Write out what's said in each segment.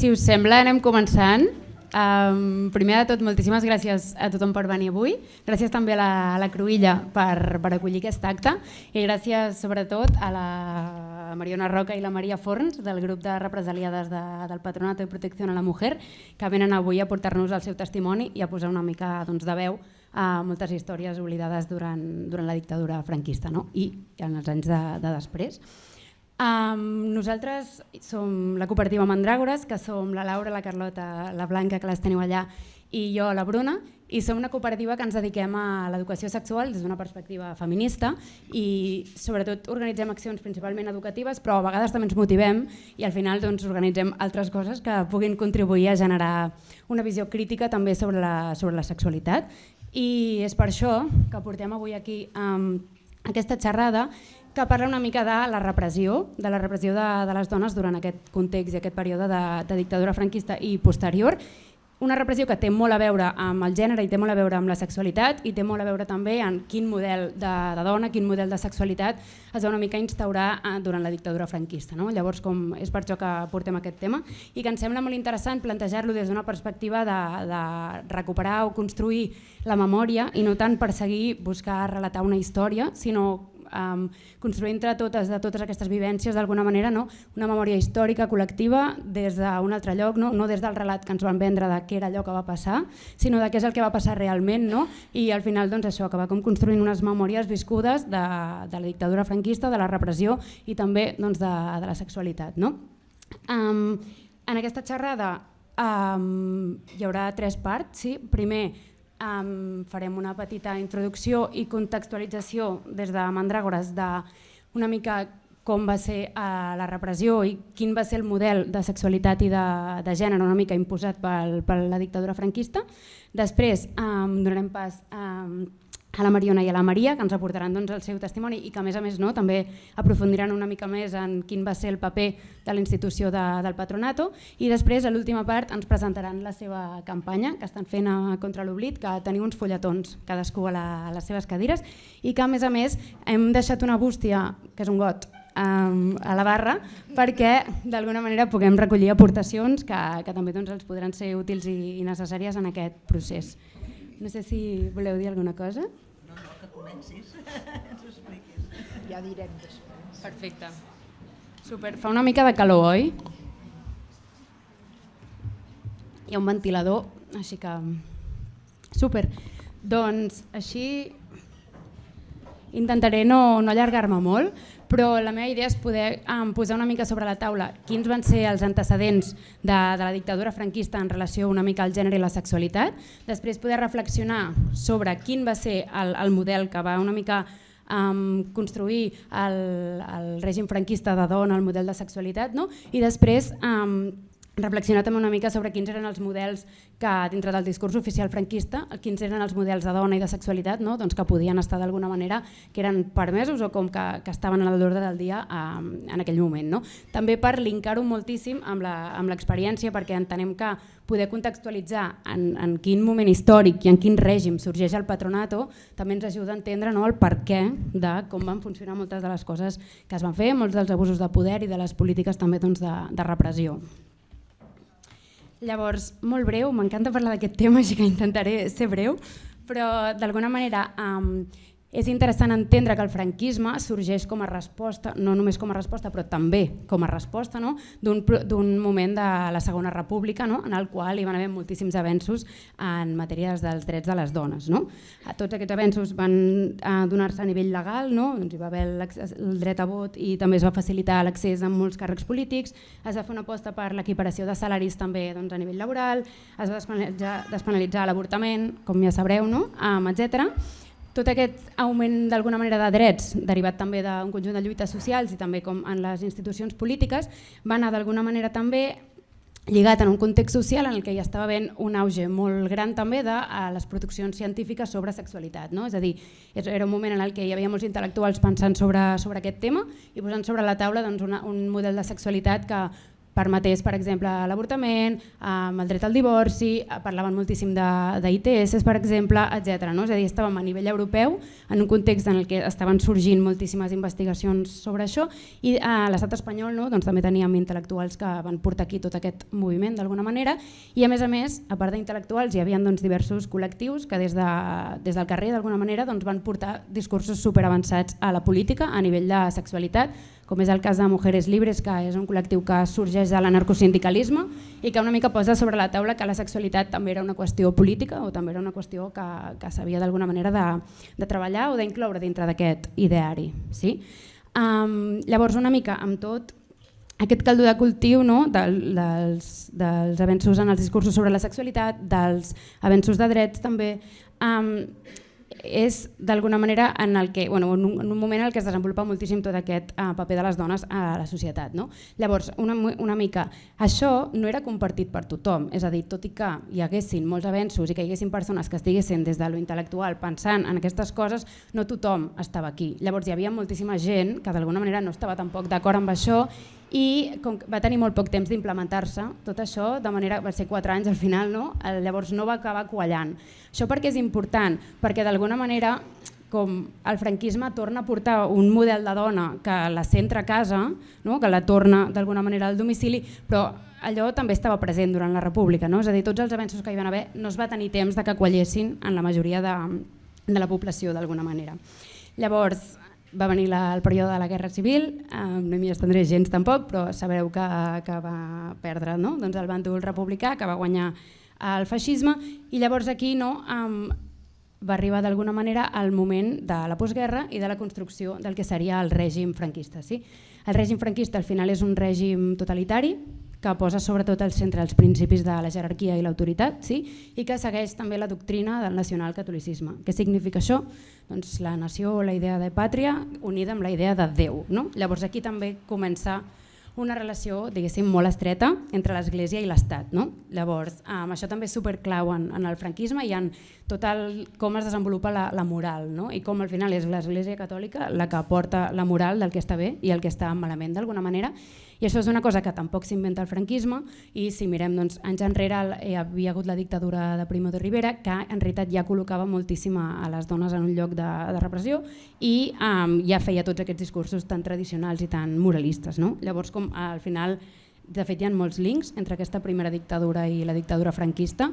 Si us sembla, anem començant. Primer de tot, moltíssimes gràcies a tothom per venir avui. Gràcies també a la Cruïlla per acollir aquest acte i gràcies sobretot a la Mariona Roca i la Maria Forns del grup de represaliades del Patronato de Protección a la Mujer, que venen avui a portar-nos el seu testimoni i a posar una mica de veu a moltes històries oblidades durant la dictadura franquista i en els anys de després. Nosaltres som la cooperativa Mandràgores, que som la Laura, la Carlota, la Blanca, que les teniu allà, i jo, la Bruna, i som una cooperativa que ens dediquem a l'educació sexual des d'una perspectiva feminista i sobretot organitzem accions principalment educatives, però a vegades també ens motivem i al final organitzem altres coses que puguin contribuir a generar una visió crítica també sobre la sexualitat. I és per això que portem avui aquí aquesta xerrada que parla una mica de la repressió de les dones durant aquest context i aquest període de dictadura franquista i posterior. Una repressió que té molt a veure amb el gènere i té molt a veure amb la sexualitat i té molt a veure també amb quin model de dona, quin model de sexualitat es va una mica instaurar durant la dictadura franquista. Llavors, és per això que portem aquest tema i que ens sembla molt interessant plantejar-lo des d'una perspectiva de recuperar o construir la memòria i no tant perseguir, buscar relatar una història, sinó construir entre totes aquestes vivències d'alguna manera una memòria històrica col·lectiva des d'un altre lloc, no des del relat que ens van vendre de què era allò que va passar, sinó de què és el que va passar realment, i al final això acabar construint unes memòries viscudes de la dictadura franquista, de la repressió i també de la sexualitat. En aquesta xerrada hi haurà 3 parts. Primer, farem una petita introducció i contextualització des de Mandràgores d'una mica com va ser la repressió i quin va ser el model de sexualitat i de gènere una mica imposat per la dictadura franquista. Després donarem pas a la Mariona i a la Maria, que ens aportaran el seu testimoni i que a més també aprofundiran una mica més en quin va ser el paper de la institució del Patronato, i després a l'última part ens presentaran la seva campanya que estan fent contra l'oblit, que teniu uns fulletons cadascú a les seves cadires i que a més hem deixat una bústia, que és un got, a la barra perquè d'alguna manera puguem recollir aportacions que també els podran ser útils i necessàries en aquest procés. No sé si voleu dir alguna cosa. No, que comencis, ens ho expliquis. Ja direm després. Perfecte. Super. Fa una mica de calor, oi? Hi ha un ventilador, així que... Super. Doncs així intentaré no allargar-me molt, però la meva idea és poder posar una mica sobre la taula quins van ser els antecedents de la dictadura franquista en relació una mica al gènere i la sexualitat, després poder reflexionar sobre quin va ser el model que va una mica construir el règim franquista de dona, el model de sexualitat, i després reflexionar també una mica sobre quins eren els models que dintre del discurs oficial franquista, quins eren els models de dona i de sexualitat que podien estar d'alguna manera, que eren permesos o com que estaven a l'ordre del dia en aquell moment. També per linkar-ho moltíssim amb l'experiència, perquè entenem que poder contextualitzar en quin moment històric i en quin règim sorgeix el Patronato també ens ajuda a entendre el perquè de com van funcionar moltes de les coses que es van fer, molts dels abusos de poder i de les polítiques també de repressió. Llavors, molt breu, m'encanta parlar d'aquest tema, així que intentaré ser breu, però d'alguna manera és interessant entendre que el franquisme sorgeix com a resposta, no només com a resposta, però també com a resposta d'un moment de la Segona República en el qual hi van haver moltíssims avenços en matèria dels drets de les dones. Tots aquests avenços van donar-se a nivell legal, hi va haver el dret a vot i també es va facilitar l'accés a molts càrrecs polítics, es va fer una aposta per l'equiparació de salaris també a nivell laboral, es va despenalitzar l'avortament, com ja sabreu, etc. Tot aquest augment d'alguna manera de drets, derivat també d'un conjunt de lluites socials i també com en les institucions polítiques, va anar d'alguna manera també lligat en un context social en el que hi estava havent un auge molt gran també de les produccions científiques sobre sexualitat. És a dir, era un moment en el que hi havia molts intel·lectuals pensant sobre aquest tema i posant sobre la taula un model de sexualitat que permetés, per exemple, l'avortament, el dret al divorci, parlaven moltíssim d'ITS, per exemple, etc. No? És a dir, estàvem a nivell europeu en un context en el que estaven sorgint moltíssimes investigacions sobre això i a l'estat espanyol doncs, també teníem intel·lectuals que van portar aquí tot aquest moviment d'alguna manera i a més, a part d'intel·lectuals hi havia diversos col·lectius que des del carrer d'alguna manera van portar discursos superavançats a la política a nivell de sexualitat, com és el cas de Mujeres Libres, que és un col·lectiu que sorgeix de l'anarcosindicalisme i que una mica posa sobre la taula que la sexualitat també era una qüestió política o també era una qüestió que s'havia d'alguna manera de treballar o d'incloure dintre d'aquest ideari. Sí? Llavors, una mica amb tot aquest caldo de cultiu dels avenços en els discursos sobre la sexualitat, dels avenços de drets també, és d'alguna manera en un moment en què es desenvolupa moltíssim tot aquest paper de les dones a la societat. No? Llavors, una mica, això no era compartit per tothom, és a dir, tot i que hi haguessin molts avenços i que hi haguessin persones que estiguessin des de lo intel·lectual pensant en aquestes coses, no tothom estava aquí. Llavors hi havia moltíssima gent que d'alguna manera no estava tampoc d'acord amb això i com va tenir molt poc temps d'implementar-se tot això, de manera va ser 4 anys al final, no? Llavors no va acabar quallant. Això per què és important? Perquè d'alguna manera com el franquisme torna a portar un model de dona que la centra a casa, no? Que la torna d'alguna manera al domicili, però allò també estava present durant la República, no? És a dir, tots els avenços que hi van haver no es va tenir temps de que quallessin en la majoria de la població d'alguna manera. Llavors, va venir el període de la Guerra Civil, no m'hi estendré gens tampoc, però sabreu que va perdre el bàndol republicà, que va guanyar el feixisme, i llavors aquí va arribar d'alguna manera el moment de la postguerra i de la construcció del que seria el règim franquista. El règim franquista al final és un règim totalitari que posa sobretot al centre els principis de la jerarquia i l'autoritat i que segueix també la doctrina del nacionalcatolicisme. Què significa això? Doncs la nació o la idea de pàtria unida amb la idea de Déu. Llavors aquí també comença una relació, diguéssim, molt estreta entre l'Església i l'Estat. Llavors, això també és superclau en el franquisme i en tot com es desenvolupa la moral i com al final és l'Església Catòlica la que aporta la moral del que està bé i el que està malament d'alguna manera. I això és una cosa que tampoc s'inventa el franquisme i si mirem anys enrere hi havia hagut la dictadura de Primo de Rivera que en realitat ja col·locava moltíssim a les dones en un lloc de repressió i ja feia tots aquests discursos tan tradicionals i tan moralistes. Llavors al final de fet hi ha molts links entre aquesta primera dictadura i la dictadura franquista,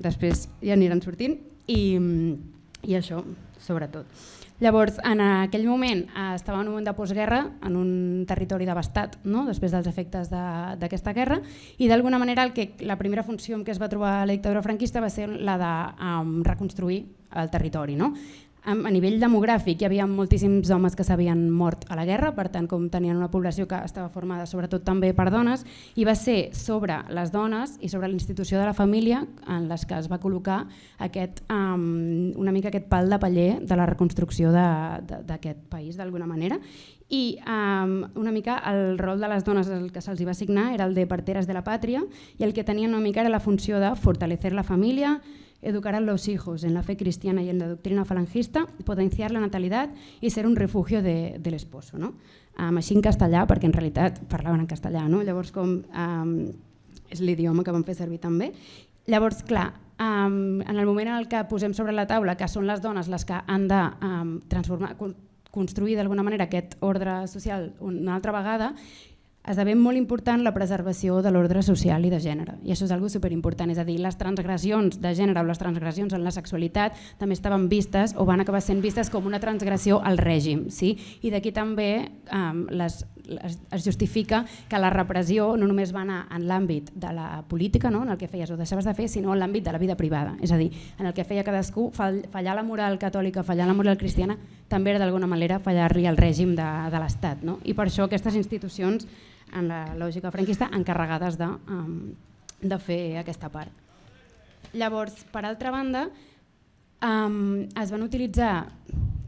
després ja aniran sortint i això sobretot. Llavors, en aquell moment estava en un moment de postguerra en un territori devastat després dels efectes d'aquesta guerra i d'alguna manera la primera funció en què es va trobar la dictadura franquista va ser la de reconstruir el territori. A nivell demogràfic hi havia moltíssims homes que s'havien mort a la guerra, per tant com tenien una població que estava formada sobretot també per dones i va ser sobre les dones i sobre la institució de la família en les que es va col·locar una mica aquest pal de paller de la reconstrucció d'aquest país d'alguna manera i una mica el rol de les dones que se'ls va assignar era el de parteres de la pàtria i el que tenien una mica era la funció de fortalecer la família, educar a los hijos en la fe cristiana y en la doctrina falangista, potenciar la natalidad y ser un refugio del esposo. Així en castellà, perquè en realitat parlaven en castellà, llavors és l'idioma que van fer servir també. Llavors, clar, en el moment en què posem sobre la taula que són les dones les que han de construir d'alguna manera aquest ordre social una altra vegada, esdevé molt important la preservació de l'ordre social i de gènere. I això és una cosa superimportant, és a dir, les transgressions de gènere o les transgressions en la sexualitat també estaven vistes o van acabar sent vistes com una transgressió al règim. I d'aquí també es justifica que la repressió no només va anar en l'àmbit de la política, en el que feies o deixaves de fer, sinó en l'àmbit de la vida privada. És a dir, en el que feia cadascú, fallar la moral catòlica, fallar la moral cristiana, també era d'alguna manera fallar-li al règim de l'Estat. I per això aquestes institucions en la lògica franquista encarregades de fer aquesta part. Llavors, per altra banda, es van utilitzar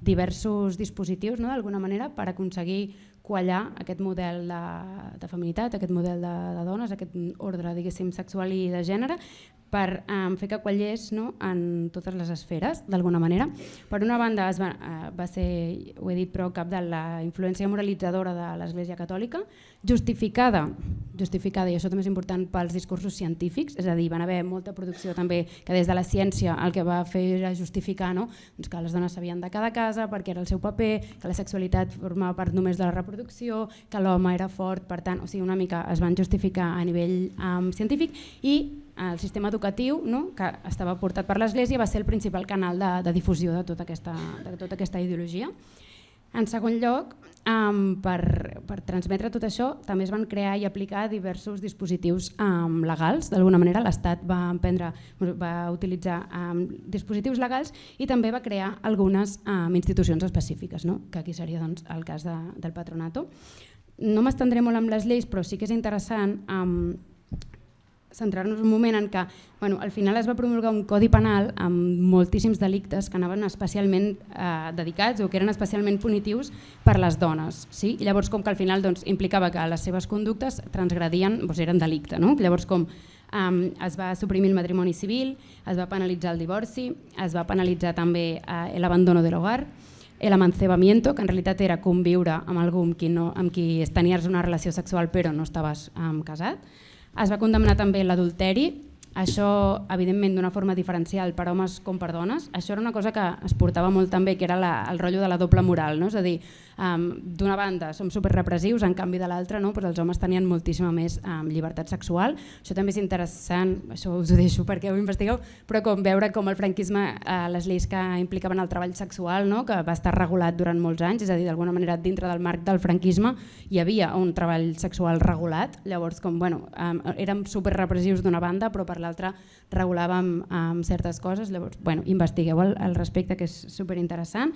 diversos dispositius d'alguna manera per aconseguir quallar aquest model de feminitat, aquest model de dones, aquest ordre sexual i de gènere, per fer que quallés, no, en totes les esferes, d'alguna manera. Per una banda va ser, ho he dit, però cap de la influència moralitzadora de l'Església Catòlica, justificada, i això també és important, pels discursos científics, és a dir, van haver molta producció també que des de la ciència el que va fer era justificar, no, doncs que les dones s'havien de quedar a casa perquè era el seu paper, que la sexualitat formava part només de la reproducció, que l'home era fort, per tant, o sigui, una mica es van justificar a nivell científic, i el sistema educatiu, no, que estava portat per l'Església, va ser el principal canal de difusió de tota aquesta ideologia. En segon lloc, per transmetre tot això, també es van crear i aplicar diversos dispositius legals. D'alguna manera l'Estat va utilitzar dispositius legals i també va crear algunes institucions específiques, no? Que aquí seria doncs, el cas del Patronato. No m'estendré molt amb les lleis, però sí que és interessant centrar-nos un moment en que al final es va promulgar un codi penal amb moltíssims delictes que anaven especialment dedicats o que eren especialment punitius per les dones. Sí? I llavors com que al final implicava que les seves conductes transgredien, eren delicte. No? Llavors com es va suprimir el matrimoni civil, es va penalitzar el divorci, es va penalitzar també l'abandono de l'hogar, l'emancebamiento, que en realitat era conviure amb algú amb qui tenies una relació sexual però no estaves casat. Es va condemnar també l'adulteri, això evidentment d'una forma diferencial per homes com per dones. Això era una cosa que es portava molt també, que era el rotllo de la doble moral, no? És a dir, d'una banda som superrepressius, en canvi de l'altra els homes tenien moltíssima més llibertat sexual. Això també és interessant, això us ho deixo perquè ho investigueu, però com veure com el franquisme, les lleis que implicaven el treball sexual, no? Que va estar regulat durant molts anys, és a dir, d'alguna manera dintre del marc del franquisme hi havia un treball sexual regulat, llavors com érem superrepressius d'una banda però per l'altra regulàvem certes coses, llavors investigueu al respecte que és superinteressant.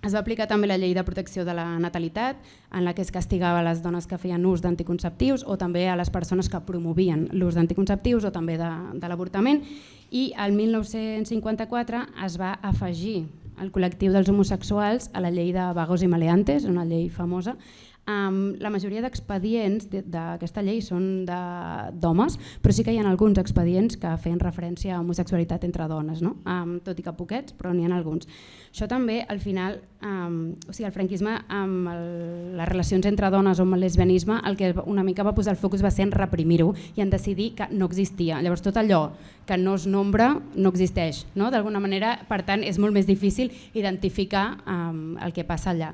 Es va aplicar també la llei de protecció de la natalitat, en la que es castigava les dones que feien ús d'anticonceptius o també a les persones que promovien l'ús d'anticonceptius o també de l'avortament, i el 1954 es va afegir el col·lectiu dels homosexuals a la llei de vagos i maleantes, una llei famosa. La majoria d'expedients d'aquesta llei són d'homes, però sí que hi ha alguns expedients que feien referència a homosexualitat entre dones, no? Tot i que poquets, però n'hi ha alguns. Això també, al final, el franquisme amb les relacions entre dones o amb el lesbianisme, el que una mica va posar el focus va ser en reprimir-ho i en decidir que no existia. Llavors tot allò que no es nombra no existeix, no? D'alguna manera, per tant, és molt més difícil identificar el que passa allà.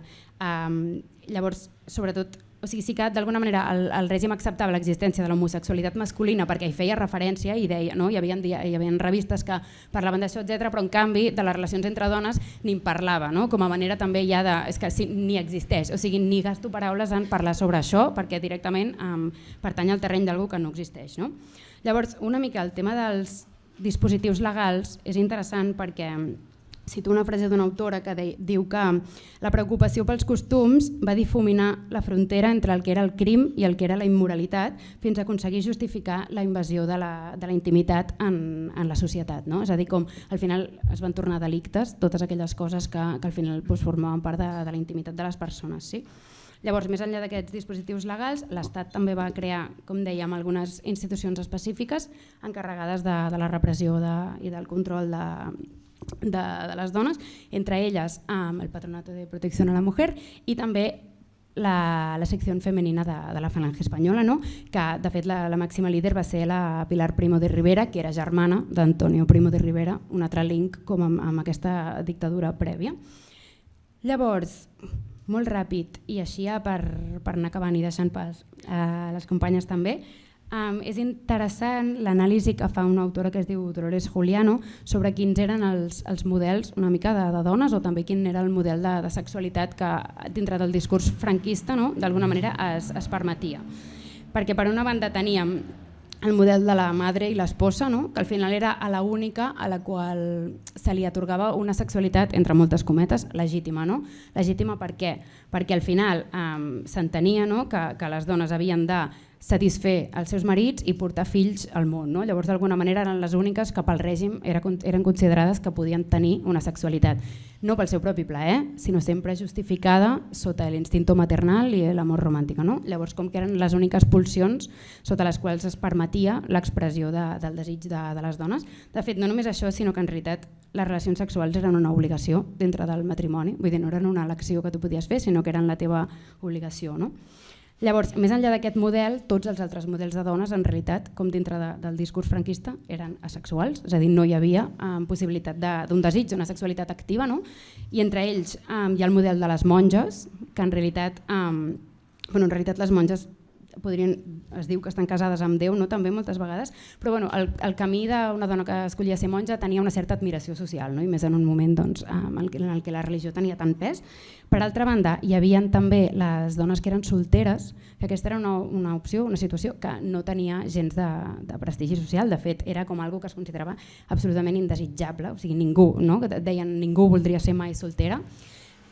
Llavors, sobretot, sí que d'alguna manera el règim acceptava l'existència de l'homosexualitat masculina perquè hi feia referència i deia, no? Hi havia revistes que parlaven d'això, etc, però en canvi de les relacions entre dones ni en parlava, no? Com a manera també ja de... és que ni existeix, o sigui, ni gasto paraules en parlar sobre això perquè directament pertany al terreny d'algú que no existeix, no? Llavors, una mica el tema dels dispositius legals és interessant perquè cito una frase d'una autora que diu que la preocupació pels costums va difuminar la frontera entre el que era el crim i el que era la immoralitat fins a aconseguir justificar la invasió de la intimitat en la societat. No? És a dir, com al final es van tornar delictes totes aquelles coses que al final formaven part de la intimitat de les persones. Sí? Llavors, més enllà d'aquests dispositius legals, l'Estat també va crear, com dèiem, algunes institucions específiques encarregades de la repressió i del control de les dones, entre elles el Patronato de Protección a la Mujer i també la secció femenina de la Falange Espanyola, no? Que de fet la màxima líder va ser la Pilar Primo de Rivera, que era germana d'Antonio Primo de Rivera, un altre link com amb aquesta dictadura prèvia. Llavors, molt ràpid, i així ja per anar acabant i deixant pas a les companyes també, és interessant l'anàlisi que fa una autora que es diu Dolores Juliano sobre quins eren els models una mica de dones o també quin era el model de sexualitat que dintre del discurs franquista, no? D'alguna manera es permetia. Perquè per una banda teníem el model de la madre i l'esposa, no? Que al final era a la única a la qual se li atorgava una sexualitat, entre moltes cometes, legítima. No? Legítima per què? perquè al final s'entenia que les dones havien de satisfer els seus marits i portar fills al món. No? Llavors, d'alguna manera, eren les úniques que pel règim eren considerades que podien tenir una sexualitat. No pel seu propi plaer, sinó sempre justificada sota l'instinto maternal i l'amor romàntic. No? Llavors, com que eren les úniques pulsions sota les quals es permetia l'expressió del desig de les dones. De fet, no només això, sinó que en realitat les relacions sexuals eren una obligació dintre del matrimoni. Vull dir, no eren una elecció que tu podies fer, sinó que eren la teva obligació. No? Llavors, més enllà d'aquest model, tots els altres models de dones, en realitat, com dintre del discurs franquista, eren asexuals, és a dir, no hi havia possibilitat d'un desig, d'una sexualitat activa, no? I entre ells hi ha el model de les monges, que en realitat les monges es diu que estan casades amb Déu, no? També moltes vegades, però el camí d'una dona que escollia ser monja tenia una certa admiració social, no? I més en un moment en el que la religió tenia tant pes. Per altra banda, hi havia també les dones que eren solteres, que aquesta era una opció, una situació que no tenia gens de prestigi social. De fet, era com algo que es considerava absolutament indesitjable, o sigui, ningú, no? Que et deien ningú voldria ser mai soltera.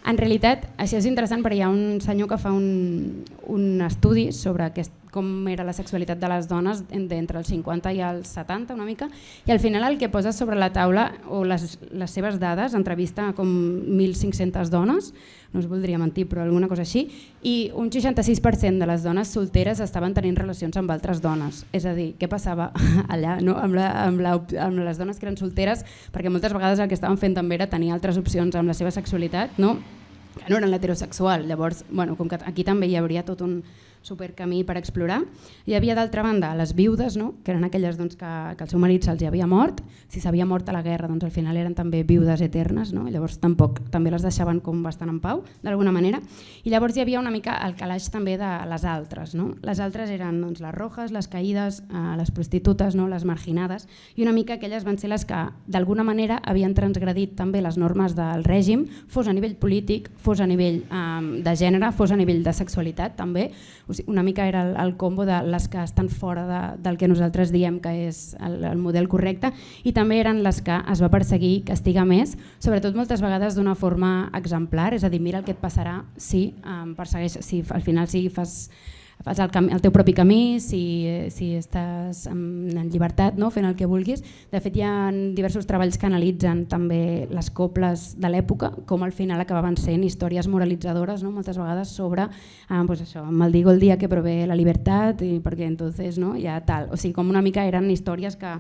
En realitat, això és interessant perquè hi ha un senyor que fa un estudi sobre com era la sexualitat de les dones entre els 50 i els 70 una mica, i al final el que posa sobre la taula o les seves dades, entrevista com 1.500 dones, no us voldria mentir però alguna cosa així, i un 66% de les dones solteres estaven tenint relacions amb altres dones. És a dir, què passava allà amb les dones que eren solteres, perquè moltes vegades el que estaven fent també era tenir altres opcions amb la seva sexualitat, no? Que no eren l'heterosexual. Llavors, com que aquí també hi hauria tot un supercamí per explorar. Hi havia d'altra banda les viudes, no? Que eren aquelles que el seu marit se'ls havia mort. Si s'havia mort a la guerra, al final eren també viudes eternes, no? Llavors també les deixaven com bastant en pau, d'alguna manera. I llavors hi havia una mica el calaix també de les altres. No? Les altres eren les rojas, les caïdes, les prostitutes, no? Les marginades, i una mica aquelles van ser les que d'alguna manera havien transgredit també les normes del règim, fos a nivell polític, fos a nivell de gènere, fos a nivell de sexualitat també. O sigui, una mica era el combo de les que estan fora del que nosaltres diem que és el model correcte, i també eren les que es va perseguir, castigar més, sobretot moltes vegades d'una forma exemplar, és a dir, mira el que et passarà si al final fas el teu propi camí, si estàs en llibertat, no? Fent el que vulguis. De fet, hi ha diversos treballs que analitzen també les coples de l'època, com al final acabaven sent històries moralitzadores, no? Moltes vegades sobre maldigo el dia que prové la libertad i perquè entonces no, ja tal. O sigui, com una mica eren històries que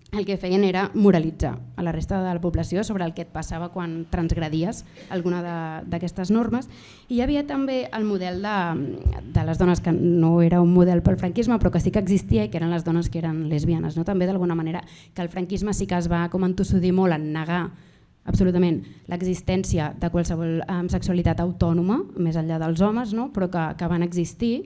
el que feien era moralitzar a la resta de la població sobre el que et passava quan transgredies alguna d'aquestes normes. I hi havia també el model de les dones, que no era un model pel franquisme, però que sí que existia, i que eren les dones que eren lesbianes. No? També d'alguna manera que el franquisme sí que es va com entossudir molt en negar absolutament l'existència de qualsevol sexualitat autònoma, més enllà dels homes, no? Però que van existir,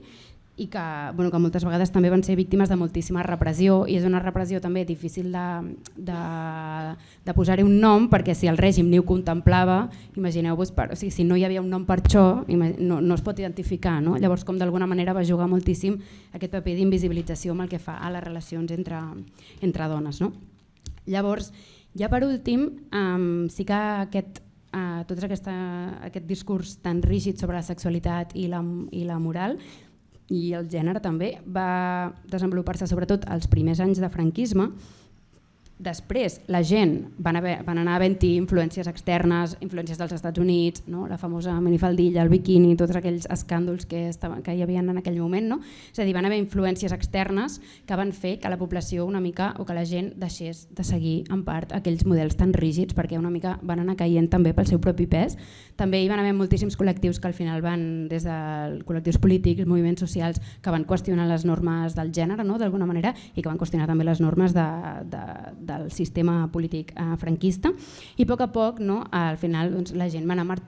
i que moltes vegades també van ser víctimes de moltíssima repressió, i és una repressió també difícil de posar-hi un nom, perquè si el règim ni ho contemplava, imagineu-vos, si no hi havia un nom per això no es pot identificar, no? Llavors com d'alguna manera va jugar moltíssim aquest paper d'invisibilització amb el que fa a les relacions entre dones, no? Llavors, ja per últim, sí que tot aquest discurs tan rígid sobre la sexualitat i la moral i el gènere també va desenvolupar-se sobretot als primers anys de franquisme. Després la gent van anar havent-hi influències externes, influències dels Estats Units, no? La famosa minifaldilla, el biquini, tots aquells escàndols que hi havia en aquell moment. No? És a dir, van haver influències externes que van fer que la població una mica, o que la gent deixés de seguir en part aquells models tan rígids, perquè una mica van anar caient també pel seu propi pes. També hi van haver moltíssims col·lectius que al final van, des de col·lectius polítics, moviments socials, que van qüestionar les normes del gènere, no? D'alguna manera, i que van qüestionar també les normes del sistema polític franquista, i a poc, no, al final la gent va anar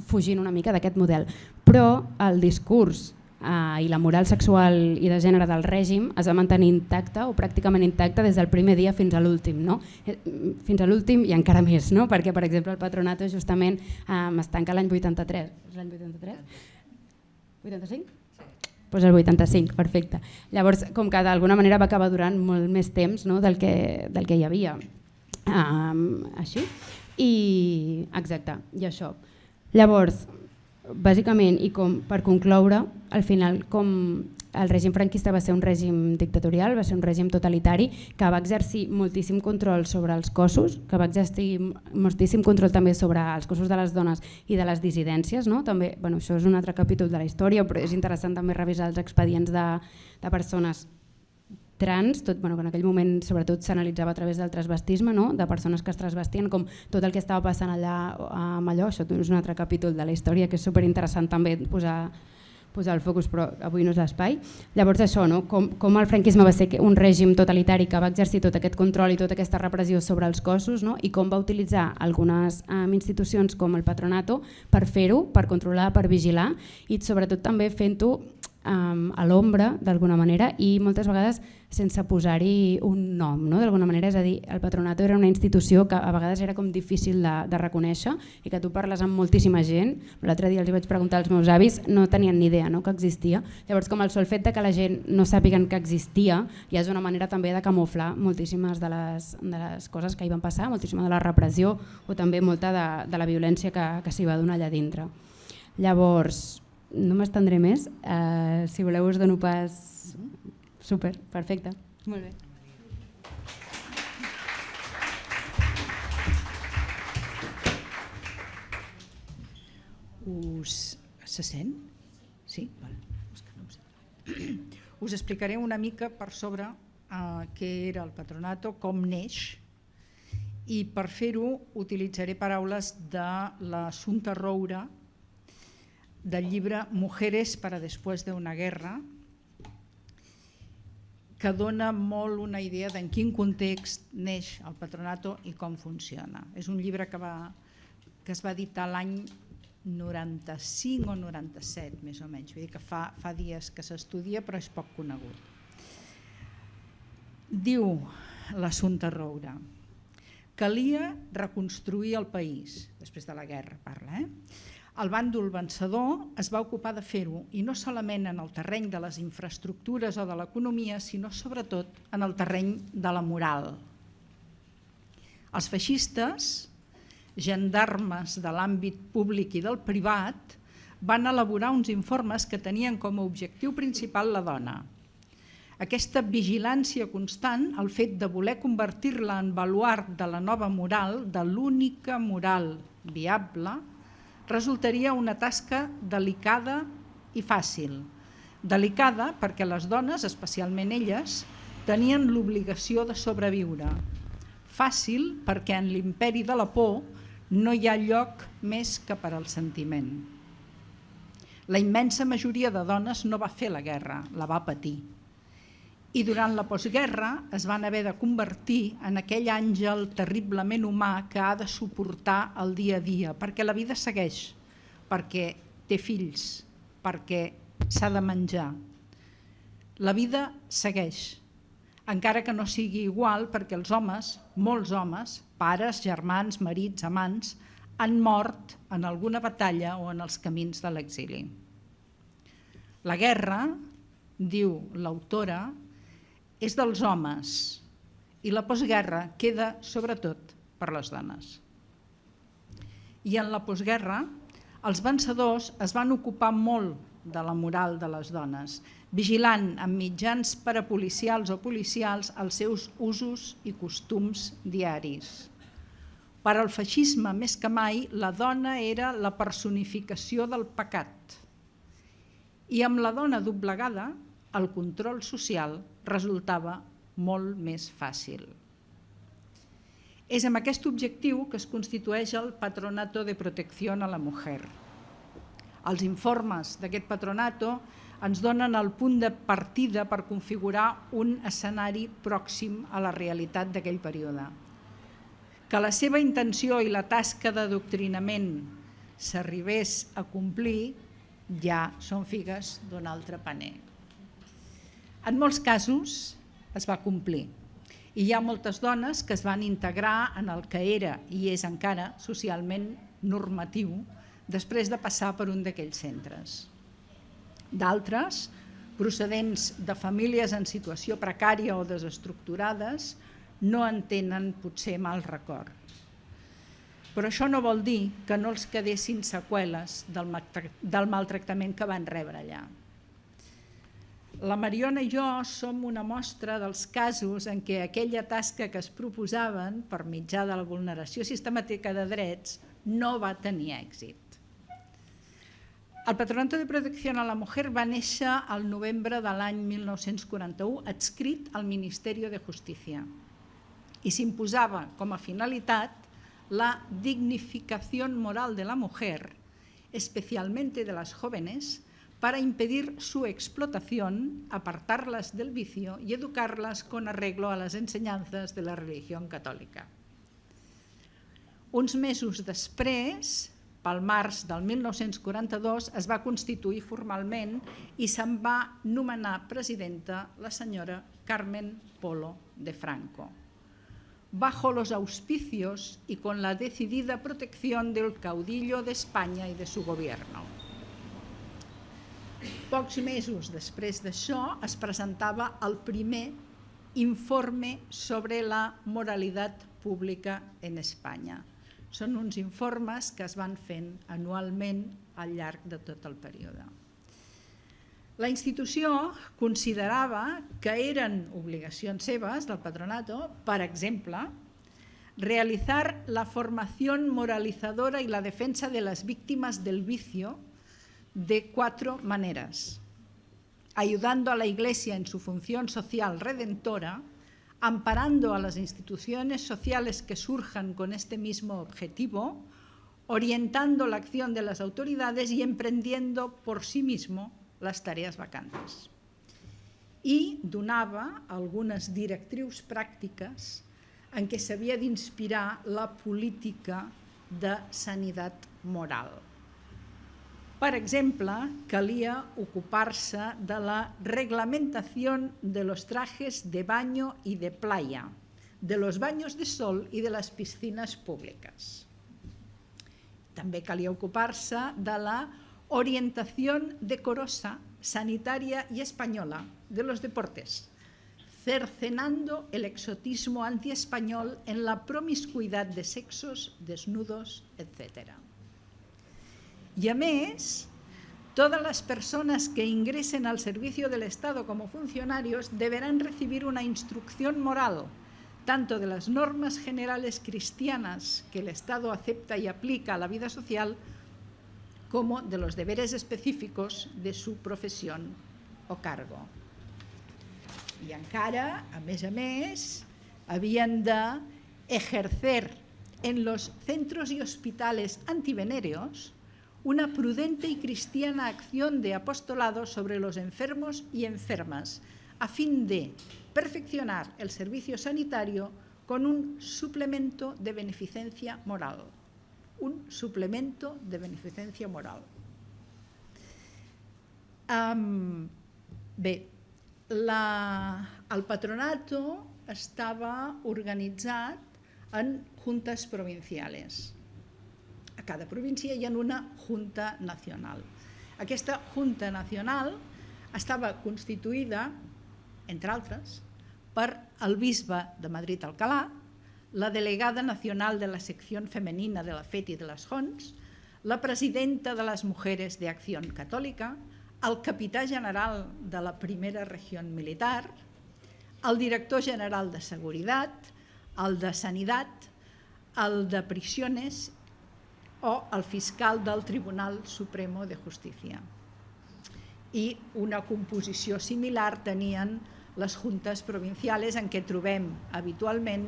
fugint una mica d'aquest model. Però el discurs i la moral sexual i de gènere del règim es va mantenir intacta o pràcticament intacta des del primer dia fins a l'últim, no? Fins a l'últim i encara més, no? Perquè per exemple el Patronato justament es tanca l'any 83. És l'any 83? 85? Pues el 85, perfecte. Llavors, com que d'alguna manera va acabar durant molt més temps, no, del que hi havia. Així. I exacte, i això. Llavors, bàsicament, i com per concloure, al final com el règim franquista va ser un règim dictatorial, va ser un règim totalitari que va exercir moltíssim control sobre els cossos, que va exercir moltíssim control també sobre els cossos de les dones i de les dissidències, no? També, bueno, això és un altre capítol de la història, però és interessant també revisar els expedients de persones trans, bueno, en aquell moment sobretot s'analitzava a través del transvestisme, no? De persones que es transvestien, com tot el que estava passant allà amb allò, això és un altre capítol de la història que és superinteressant també posar el focus, però avui no és l'espai. Llavors això, no? Com el franquisme va ser un règim totalitari que va exercir tot aquest control i tota aquesta repressió sobre els cossos, no? I com va utilitzar algunes institucions com el patronato per fer-ho, per controlar, per vigilar i sobretot també fent-ho a l'ombra d'alguna manera i moltes vegades sense posar-hi un nom, no? D'alguna manera, és a dir, el patronato era una institució que a vegades era com difícil de reconèixer i que tu parles amb moltíssima gent. L'altre dia els vaig preguntar als meus avis, no tenien ni idea, no?, que existia. Llavors, com el sol fet de que la gent no sàpiguen que existia ja és una manera també de camuflar moltíssimes de les coses que hi van passar, moltíssima de la repressió o també molta de la violència que s'hi va donar allà dintre. Llavors, no m'estendré més, si voleu us dono pas... Super, perfecte. Molt bé. Se sent? Sí? Vale. Us explicaré una mica per sobre què era el patronato, com neix, i per fer-ho utilitzaré paraules de l'Assumpta Roure del llibre Mujeres para después de una guerra, que dona molt una idea d'en quin context neix el patronato i com funciona. És un llibre que es va editar l'any 95 o 97, més o menys. Vull dir que fa dies que s'estudia, però és poc conegut. Diu l'Assumpta Roure: calia reconstruir el país, després de la guerra parla, El bàndol vencedor es va ocupar de fer-ho, i no solament en el terreny de les infraestructures o de l'economia, sinó sobretot en el terreny de la moral. Els feixistes, gendarmes de l'àmbit públic i del privat, van elaborar uns informes que tenien com a objectiu principal la dona. Aquesta vigilància constant, el fet de voler convertir-la en baluard de la nova moral, de l'única moral viable, resultaria una tasca delicada i fàcil. Delicada perquè les dones, especialment elles, tenien l'obligació de sobreviure. Fàcil perquè en l'imperi de la por no hi ha lloc més que per al sentiment. La immensa majoria de dones no va fer la guerra, la va patir. I durant la postguerra es van haver de convertir en aquell àngel terriblement humà que ha de suportar el dia a dia, perquè la vida segueix, perquè té fills, perquè s'ha de menjar. La vida segueix, encara que no sigui igual, perquè els homes, molts homes, pares, germans, marits, amants, han mort en alguna batalla o en els camins de l'exili. La guerra, diu l'autora, és dels homes i la postguerra queda sobretot per les dones. I en la postguerra els vencedors es van ocupar molt de la moral de les dones, vigilant amb mitjans parapolicials o policials els seus usos i costums diaris. Per al feixisme, més que mai, la dona era la personificació del pecat. I amb la dona doblegada, el control social resultava molt més fàcil. És amb aquest objectiu que es constitueix el Patronato de Protección a la Mujer. Els informes d'aquest patronato ens donen el punt de partida per configurar un escenari pròxim a la realitat d'aquell període. Que la seva intenció i la tasca d'adoctrinament s'arribés a complir ja són figues d'un altre paner. En molts casos es va complir i hi ha moltes dones que es van integrar en el que era i és encara socialment normatiu després de passar per un d'aquells centres. D'altres, procedents de famílies en situació precària o desestructurades, no en tenen potser mal record. Però això no vol dir que no els quedessin seqüeles del maltractament que van rebre allà. La Mariona i jo som una mostra dels casos en què aquella tasca que es proposaven per mitjà de la vulneració sistemàtica de drets no va tenir èxit. El Patronato de Protección a la Mujer va néixer al novembre de l'any 1941, adscrit al Ministerio de Justicia, i s'imposava com a finalitat la dignificación moral de la mujer, especialmente de las jóvenes, para impedir su explotación, apartarlas del vicio y educarlas con arreglo a las enseñanzas de la religión católica. Uns mesos després, pel març del 1942, es va constituir formalment i se'n va nomenar presidenta la senyora Carmen Polo de Franco, bajo los auspicios y con la decidida protección del caudillo de España y de su gobierno. Pocs mesos després d'això es presentava el primer informe sobre la moralitat pública en Espanya. Són uns informes que es van fent anualment al llarg de tot el període. La institució considerava que eren obligacions seves del patronato, per exemple, realizar la formación moralizadora y la defensa de las víctimas del vicio de 4 maneras: ayudando a la Iglesia en su función social redentora, amparando a las instituciones sociales que surjan con este mismo objetivo, orientando la acción de las autoridades y emprendiendo por sí mismo las tareas vacantes. I donava algunes directrius pràctiques en què s'havia d'inspirar la política de sanitat moral. Per exemple, calia ocupar-se de la reglamentación de los trajes de baño y de playa, de los baños de sol y de las piscinas públicas. També calia ocupar-se de la orientación decorosa, sanitaria y española de los deportes, cercenando el exotismo antiespañol en la promiscuidad de sexos, desnudos, etc. Y a més, todas las personas que ingresen al servicio del Estado como funcionarios deberán recibir una instrucción moral, tanto de las normas generales cristianas que el Estado acepta y aplica a la vida social, como de los deberes específicos de su profesión o cargo. I encara, a més, havien de ejercer en los centros y hospitales antivenéreos una prudente y cristiana acción de apostolado sobre los enfermos y enfermas, a fin de perfeccionar el servicio sanitario con un suplemento de beneficencia moral. Un suplemento de beneficencia moral. Bé, el patronato estava organitzat en juntas provinciales. A cada província hi ha una junta nacional. Aquesta junta nacional estava constituïda, entre altres, per el bisbe de Madrid-Alcalá, la delegada nacional de la sección femenina de la FET y de las JONS, la presidenta de las Mujeres de Acción Católica, el capità general de la Primera Región Militar, el director general de Seguridad, el de Sanidad, el de Prisiones o el fiscal del Tribunal Supremo de Justícia. I una composició similar tenien les juntes provinciales en què trobem habitualment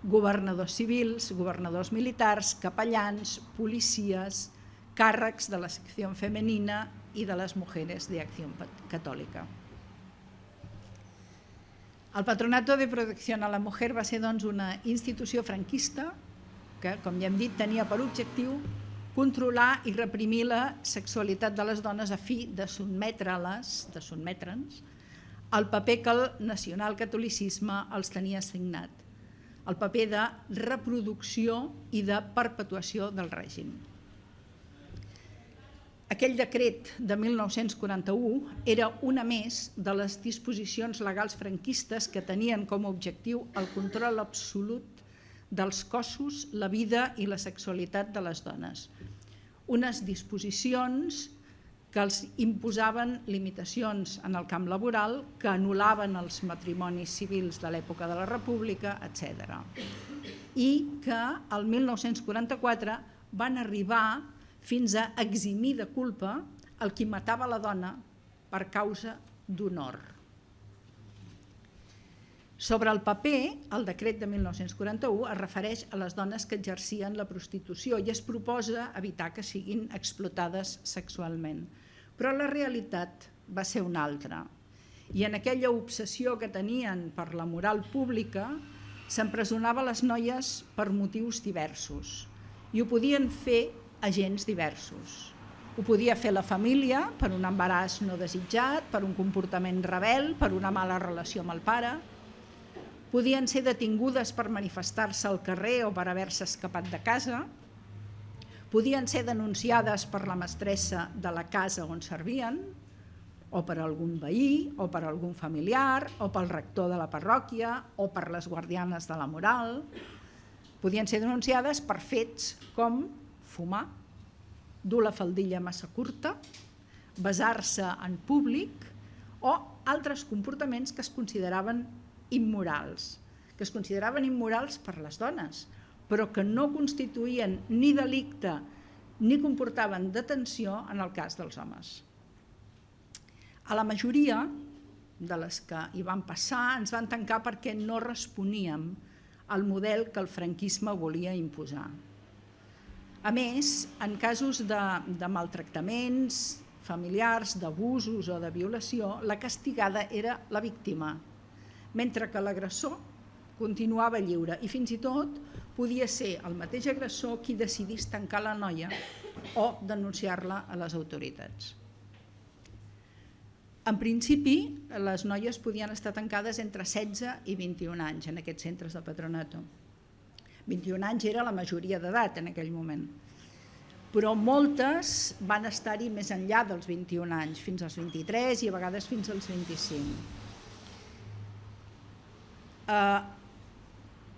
governadors civils, governadors militars, capellans, policies, càrrecs de la secció femenina i de les Mujeres de Acción Católica. El Patronato de Protección a la Mujer va ser doncs, una institució franquista que, com ja hem dit, tenia per objectiu controlar i reprimir la sexualitat de les dones a fi de sotmetre'ns al paper que el nacionalcatolicisme els tenia assignat, el paper de reproducció i de perpetuació del règim. Aquell decret de 1941 era una més de les disposicions legals franquistes que tenien com a objectiu el control absolut dels cossos, la vida i la sexualitat de les dones. Unes disposicions que els imposaven limitacions en el camp laboral, que anul·laven els matrimonis civils de l'època de la República, etc. I que el 1944 van arribar fins a eximir de culpa el qui matava la dona per causa d'honor. Sobre el paper, el decret de 1941 es refereix a les dones que exercien la prostitució i es proposa evitar que siguin explotades sexualment. Però la realitat va ser una altra. I en aquella obsessió que tenien per la moral pública, s'empresonava les noies per motius diversos. I ho podien fer agents diversos. Ho podia fer la família per un embaràs no desitjat, per un comportament rebel, per una mala relació amb el pare. Podien ser detingudes per manifestar-se al carrer o per haver-se escapat de casa. Podien ser denunciades per la mestressa de la casa on servien, o per algun veí, o per algun familiar, o pel rector de la parròquia, o per les guardianes de la moral. Podien ser denunciades per fets com fumar, dur la faldilla massa curta, besar-se en públic o altres comportaments que es consideraven immorals, per les dones, però que no constituïen ni delicte ni comportaven detenció en el cas dels homes. A la majoria de les que hi van passar ens van tancar perquè no responíem al model que el franquisme volia imposar. A més, en casos de maltractaments familiars, d'abusos o de violació, la castigada era la víctima, mentre que l'agressor continuava lliure i fins i tot podia ser el mateix agressor qui decidís tancar la noia o denunciar-la a les autoritats. En principi, les noies podien estar tancades entre 16 i 21 anys en aquests centres de patronato. 21 anys era la majoria d'edat en aquell moment, però moltes van estar-hi més enllà dels 21 anys, fins als 23 i a vegades fins als 25.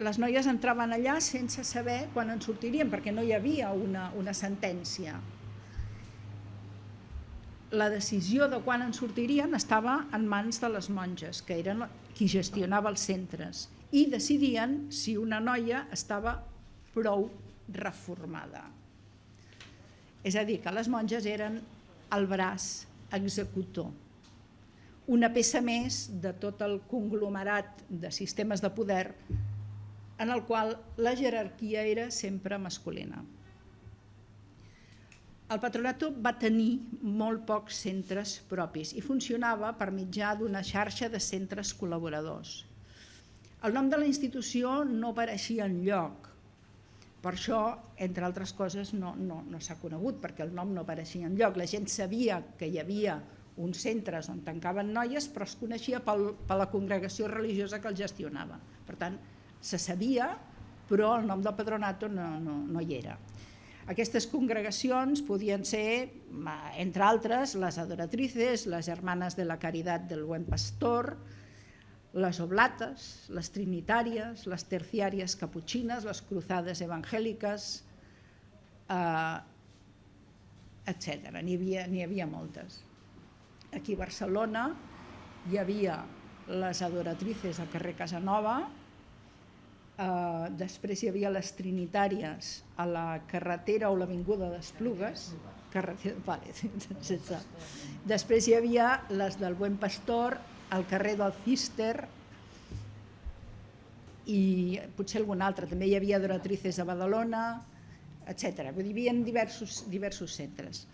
Les noies entraven allà sense saber quan en sortirien, perquè no hi havia una sentència. La decisió de quan en sortirien estava en mans de les monges, que eren qui gestionava els centres, i decidien si una noia estava prou reformada. És a dir, que les monges eren el braç executor, una peça més de tot el conglomerat de sistemes de poder en el qual la jerarquia era sempre masculina. El patronato va tenir molt pocs centres propis i funcionava per mitjà d'una xarxa de centres col·laboradors. El nom de la institució no apareixia enlloc, per això, entre altres coses, no s'ha conegut, perquè el nom no apareixia enlloc. La gent sabia que hi havia uns centres on tancaven noies, però es coneixia per la congregació religiosa que el gestionava. Per tant, se sabia, però el nom del patronato no hi era. Aquestes congregacions podien ser, entre altres, les adoratrices, les hermanes de la Caridad del Buen Pastor, les oblates, les trinitàries, les terciàries caputxines, les cruzades evangèliques, etc. N'hi havia moltes. Aquí a Barcelona hi havia les adoratrices al carrer Casanova, després hi havia les trinitàries a la carretera o l'avinguda d'Esplugues, després hi havia les del Buen Pastor al carrer del Cister i potser algun altre, també hi havia adoratrices a Badalona, etc. Hi havia diversos centres.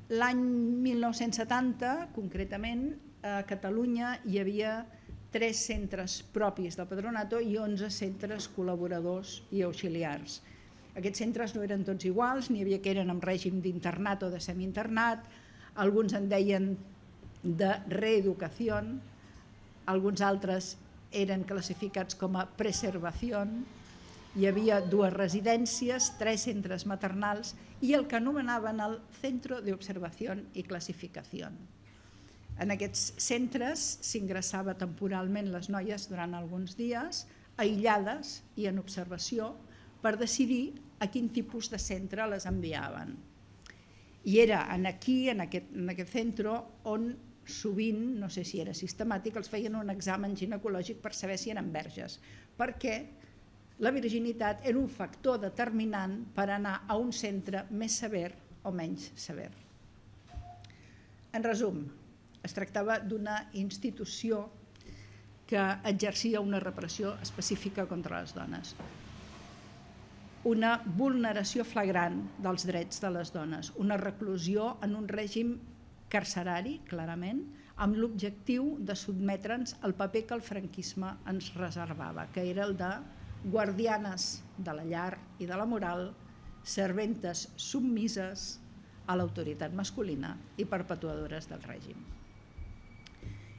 L'any 1970, concretament, a Catalunya hi havia 3 centres propis del patronato i 11 centres col·laboradors i auxiliars. Aquests centres no eren tots iguals, n'hi havia que eren en règim d'internat o de semiinternat, alguns en deien de reeducació, alguns altres eren classificats com a preservació, hi havia 2 residències, 3 centres maternals i el que anomenaven el Centro de Observación y Clasificación. En aquests centres s'ingressava temporalment les noies durant alguns dies, aïllades i en observació, per decidir a quin tipus de centre les enviaven. I era aquí, en aquest centre, on sovint, no sé si era sistemàtic, els feien un examen ginecològic per saber si eren verges, perquè la virginitat era un factor determinant per anar a un centre més sever o menys sever. En resum, es tractava d'una institució que exercia una repressió específica contra les dones. Una vulneració flagrant dels drets de les dones, una reclusió en un règim carcerari, clarament, amb l'objectiu de sotmetre'ns al paper que el franquisme ens reservava, que era el de guardianes de la llar i de la moral, serventes submises a l'autoritat masculina i perpetuadores del règim.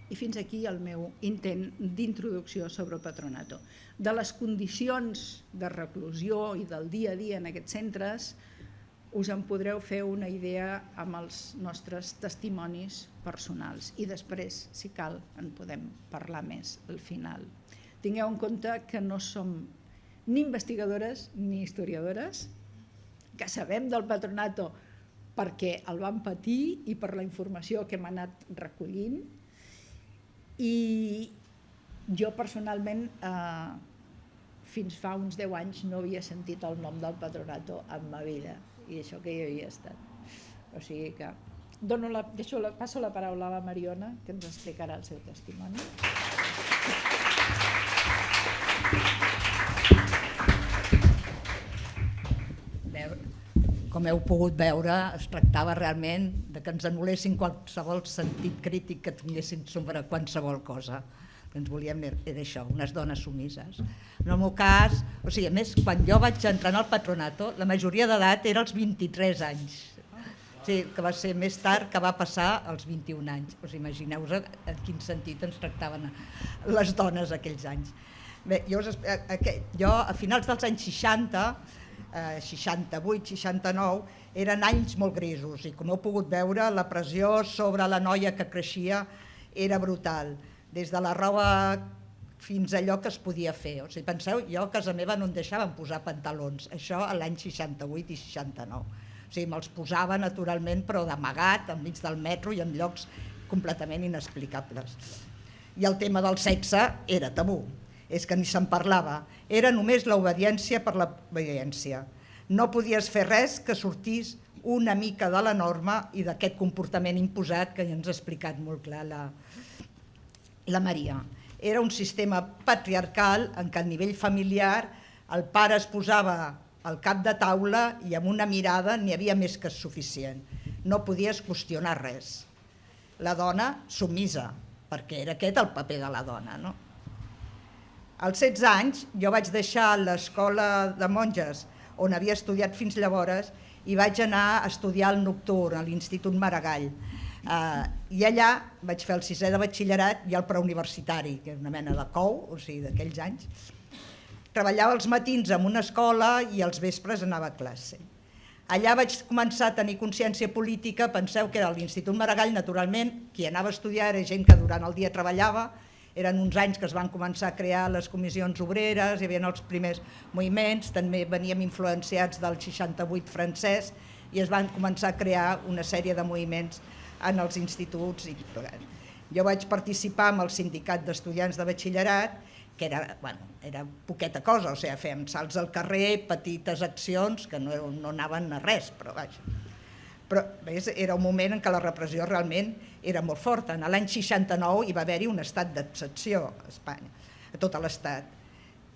I fins aquí el meu intent d'introducció sobre el patronato. De les condicions de reclusió i del dia a dia en aquests centres us en podreu fer una idea amb els nostres testimonis personals i després, si cal, en podem parlar més al final. Tingueu en compte que no som ni investigadores ni historiadores, que sabem del patronato perquè el vam patir i per la informació que hem anat recollint. I jo personalment fins fa uns 10 anys no havia sentit el nom del patronato en ma vida, i això que hi havia estat. O sigui que passo la paraula a la Mariona, que ens explicarà el seu testimoni. Com heu pogut veure, es tractava realment de que ens anul·lessin qualsevol sentit crític que tinguéssim sobre qualsevol cosa. Ens volíem, era això, unes dones sumises. En el meu cas, o sigui, a més, quan jo vaig entrar al patronato, la majoria d'edat era als 23 anys. O sigui, que va ser més tard que va passar als 21 anys. O sigui, imagineu-vos en quin sentit ens tractaven les dones aquells anys. Bé, jo a finals dels anys 60, 68, 69, eren anys molt grisos i com heu pogut veure la pressió sobre la noia que creixia era brutal, des de la roba fins a allò que es podia fer. O sigui, penseu, jo a casa meva no em deixaven posar pantalons, això a l'any 68 i 69. O sigui, me'ls posava naturalment però d'amagat, enmig del metro i en llocs completament inexplicables. I el tema del sexe era tabú. És que ni se'n parlava, era només l'obediència per l'obediència. No podies fer res que sortís una mica de la norma i d'aquest comportament imposat que ja ens ha explicat molt clar la Maria. Era un sistema patriarcal en què a nivell familiar el pare es posava al cap de taula i amb una mirada n'hi havia més que suficient. No podies qüestionar res. La dona submisa, perquè era aquest el paper de la dona, no? Als 16 anys jo vaig deixar l'escola de monges on havia estudiat fins llavors i vaig anar a estudiar al nocturn a l'Institut Maragall. I allà vaig fer el 6è de batxillerat i el preuniversitari, que és una mena de cou, o sigui, d'aquells anys. Treballava els matins en una escola i els vespres anava a classe. Allà vaig començar a tenir consciència política, penseu que a l'Institut Maragall, naturalment, qui anava a estudiar era gent que durant el dia treballava. Eren uns anys que es van començar a crear les comissions obreres, hi havia els primers moviments, també veníem influenciats del 68 francès i es van començar a crear una sèrie de moviments en els instituts. Jo vaig participar en el sindicat d'estudiants de batxillerat, que era poqueta cosa, o sigui, fèiem salts al carrer, petites accions que no anaven a res, però vaja. Però era un moment en què la repressió realment era molt forta. En l'any 69 hi va haver-hi un estat d'excepció a Espanya, a tot l'estat,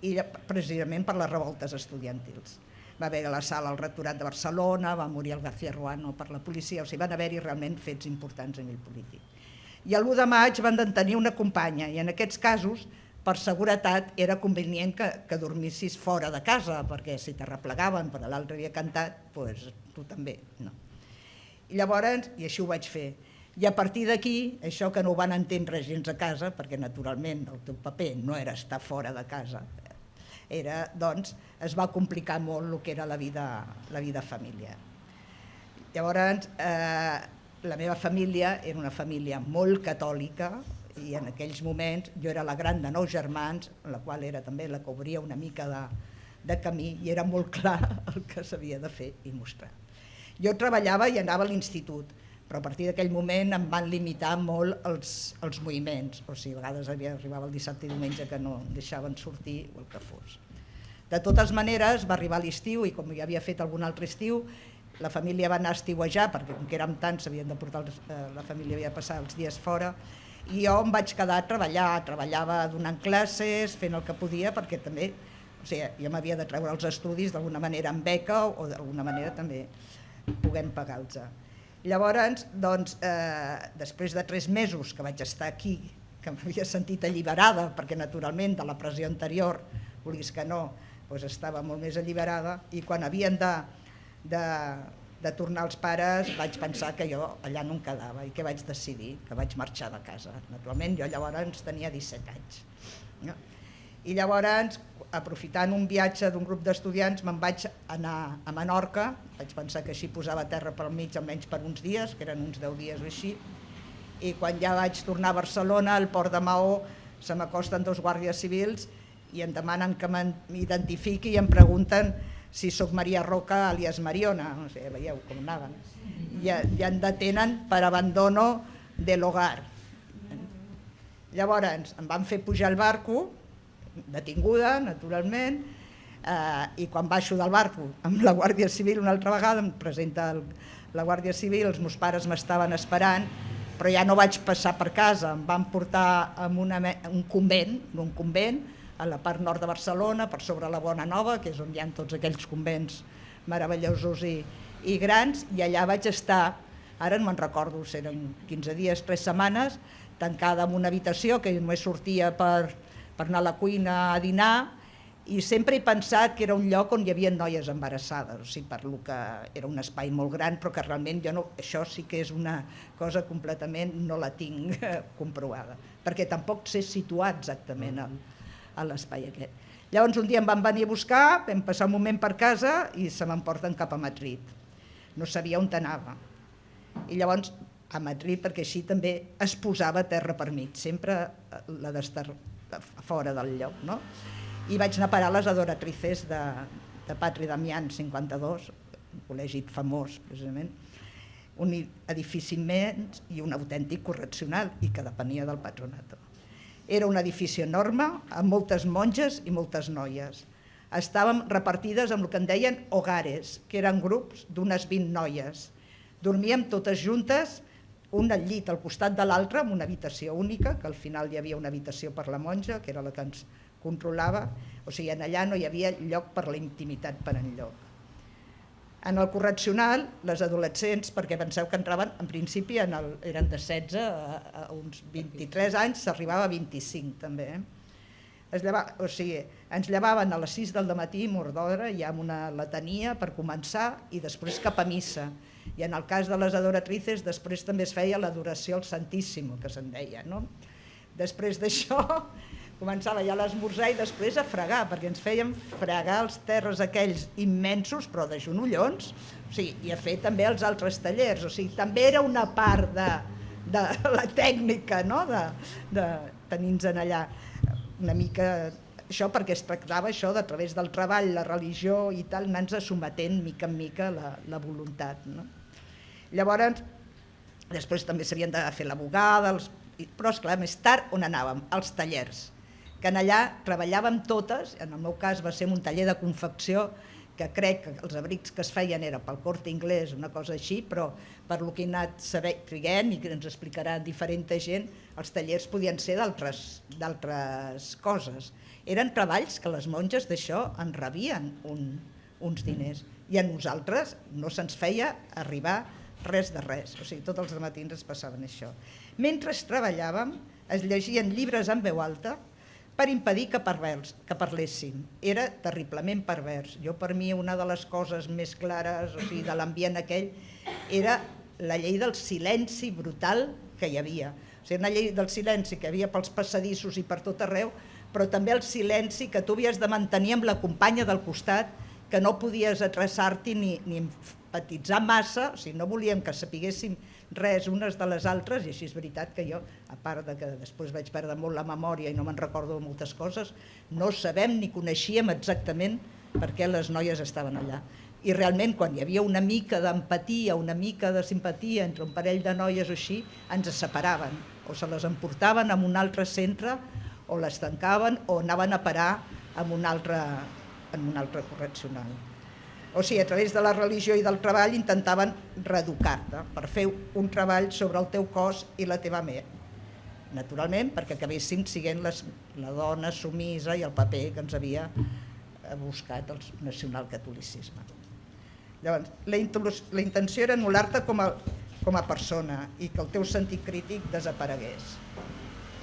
i precisament per les revoltes estudiantils. Va haver la Sala al Rectorat de Barcelona, va morir el García Ruano per la policia, o sigui, van haver-hi realment fets importants a nivell polític. I l'1 de maig van detenir una companya, i en aquests casos, per seguretat, era convenient que dormissis fora de casa, perquè si t'arreplegaven perquè l'altre havia cantat, doncs tu també, no. I llavors, i així ho vaig fer. I a partir d'aquí, això que no ho van entendre gens a casa, perquè naturalment el teu paper no era estar fora de casa, doncs es va complicar molt el que era la vida familiar. Llavors, la meva família era una família molt catòlica i en aquells moments jo era la gran de 9 germans, la qual era també la que obria una mica de camí i era molt clar el que s'havia de fer i mostrar. Jo treballava i anava a l'institut, però a partir d'aquell moment em van limitar molt els moviments, o sigui, a vegades arribava el dissabte i diumenge que no deixaven sortir o el que fos. De totes maneres, va arribar l'estiu i com ja havia fet algun altre estiu, la família va anar a estiuejar, perquè com que érem tants s'havien de portar, la família havia de passar els dies fora, i jo em vaig quedar a treballar, treballava donant classes, fent el que podia, perquè també, o sigui, jo m'havia de treure els estudis d'alguna manera amb beca o d'alguna manera també puguem pagar-los. Llavors, doncs, després de 3 mesos que vaig estar aquí, que m'havia sentit alliberada, perquè naturalment de la pressió anterior, vulguis que no, doncs estava molt més alliberada, i quan havien de tornar els pares vaig pensar que jo allà no em quedava i què vaig decidir? Que vaig marxar de casa. Naturalment jo llavors tenia 17 anys. No? I llavors, aprofitant un viatge d'un grup d'estudiants, me'n vaig anar a Menorca, vaig pensar que així posava terra pel mig almenys per uns dies, que eren uns 10 dies o així, i quan ja vaig tornar a Barcelona, al port de Maó, se m'acosten 2 guàrdies civils i em demanen que m'identifiqui i em pregunten si sóc Maria Roca alias Mariona, no sé, veieu com anaven, i em detenen per abandono de l'hogar. Llavors em van fer pujar al barco, detinguda naturalment, i quan baixo del barco amb la Guàrdia Civil una altra vegada, em presenta la Guàrdia Civil, els meus pares m'estaven esperant, però ja no vaig passar per casa, em van portar a un convent, a la part nord de Barcelona, per sobre la Bona Nova, que és on hi ha tots aquells convents meravellosos i grans, i allà vaig estar, ara no me'n recordo, eren 15 dies, 3 setmanes, tancada en una habitació que només sortia per anar a la cuina a dinar, i sempre he pensat que era un lloc on hi havia noies embarassades, o sigui, per lo que era un espai molt gran, però que realment jo no, això sí que és una cosa completament, no la tinc comprovada, perquè tampoc sé situar exactament a l'espai aquest. Llavors un dia em van venir a buscar, vam passar un moment per casa i se m'emporten cap a Madrid. No sabia on anava. I llavors a Madrid, perquè així també es posava terra per mig, sempre la d'estar fora del lloc, no? I vaig anar a parar a les Adoratrices de Patri Damián 52, un col·legi famós precisament, un edifici immens i un autèntic correccional i que depenia del patronato. Era un edifici enorme, amb moltes monges i moltes noies. Estàvem repartides amb el que en deien hogares, que eren grups d'unes 20 noies. Dormíem totes juntes, un al llit al costat de l'altre, en una habitació única, que al final hi havia una habitació per la monja, que era la que ens controlava, o sigui, allà no hi havia lloc per la intimitat per enlloc. En el correccional, les adolescents, perquè penseu que entraven, en principi eren de 16 a uns 23 anys, s'arribava a 25 també. O sigui, ens llevaven a les 6 del matí, mort d'hora, ja amb una letania per començar i després cap a missa. I en el cas de les Adoratrices, després també es feia l'adoració al Santíssimo, que se'n deia, no? Després d'això començava ja l'esmorzar i després a fregar, perquè ens fèiem fregar els terres aquells immensos, però de genollons, o sigui, i a fer també els altres tallers, o sigui, també era una part de la tècnica, no?, de tenir-nos allà una mica això, perquè es tractava això de a través del treball, la religió i tal, anar-nos sometent mica en mica la voluntat, no? Llavors, després també s'havien de fer la bugada, però esclar, més tard on anàvem? Als tallers, que allà treballàvem totes, en el meu cas va ser un taller de confecció, que crec que els abrics que es feien era pel Corte Inglés, una cosa així, però per lo que he anat triguent i que ens explicarà diferent gent, els tallers podien ser d'altres coses. Eren treballs que les monges d'això en rebien uns diners i a nosaltres no se'ns feia arribar res de res, o sigui, tots els matins es passaven això. Mentre treballàvem es llegien llibres en veu alta per impedir que parléssim. Era terriblement pervers. Jo, per mi, una de les coses més clares, o sigui, de l'ambient aquell, era la llei del silenci brutal que hi havia. O sigui, una llei del silenci que hi havia pels passadissos i per tot arreu, però també el silenci que tu havies de mantenir amb la companya del costat, que no podies adreçar-t'hi ni empatitzar massa, o sigui, no volíem que sapiguéssim res unes de les altres, i així és veritat que jo, a part de que després vaig perdre molt la memòria i no me'n recordo de moltes coses, no sabem ni coneixíem exactament per què les noies estaven allà. I realment quan hi havia una mica d'empatia, una mica de simpatia entre un parell de noies o així, ens separaven, o se les emportaven a un altre centre, o les tancaven, o anaven a parar en un altre correccional. O sigui, a través de la religió i del treball intentaven reeducar-te per fer un treball sobre el teu cos i la teva ment. Naturalment, perquè acabéssim sent la dona sumisa i el paper que ens havia buscat el nacionalcatolicisme. Llavors, la intenció era anul·lar-te com a persona i que el teu sentit crític desaparegués.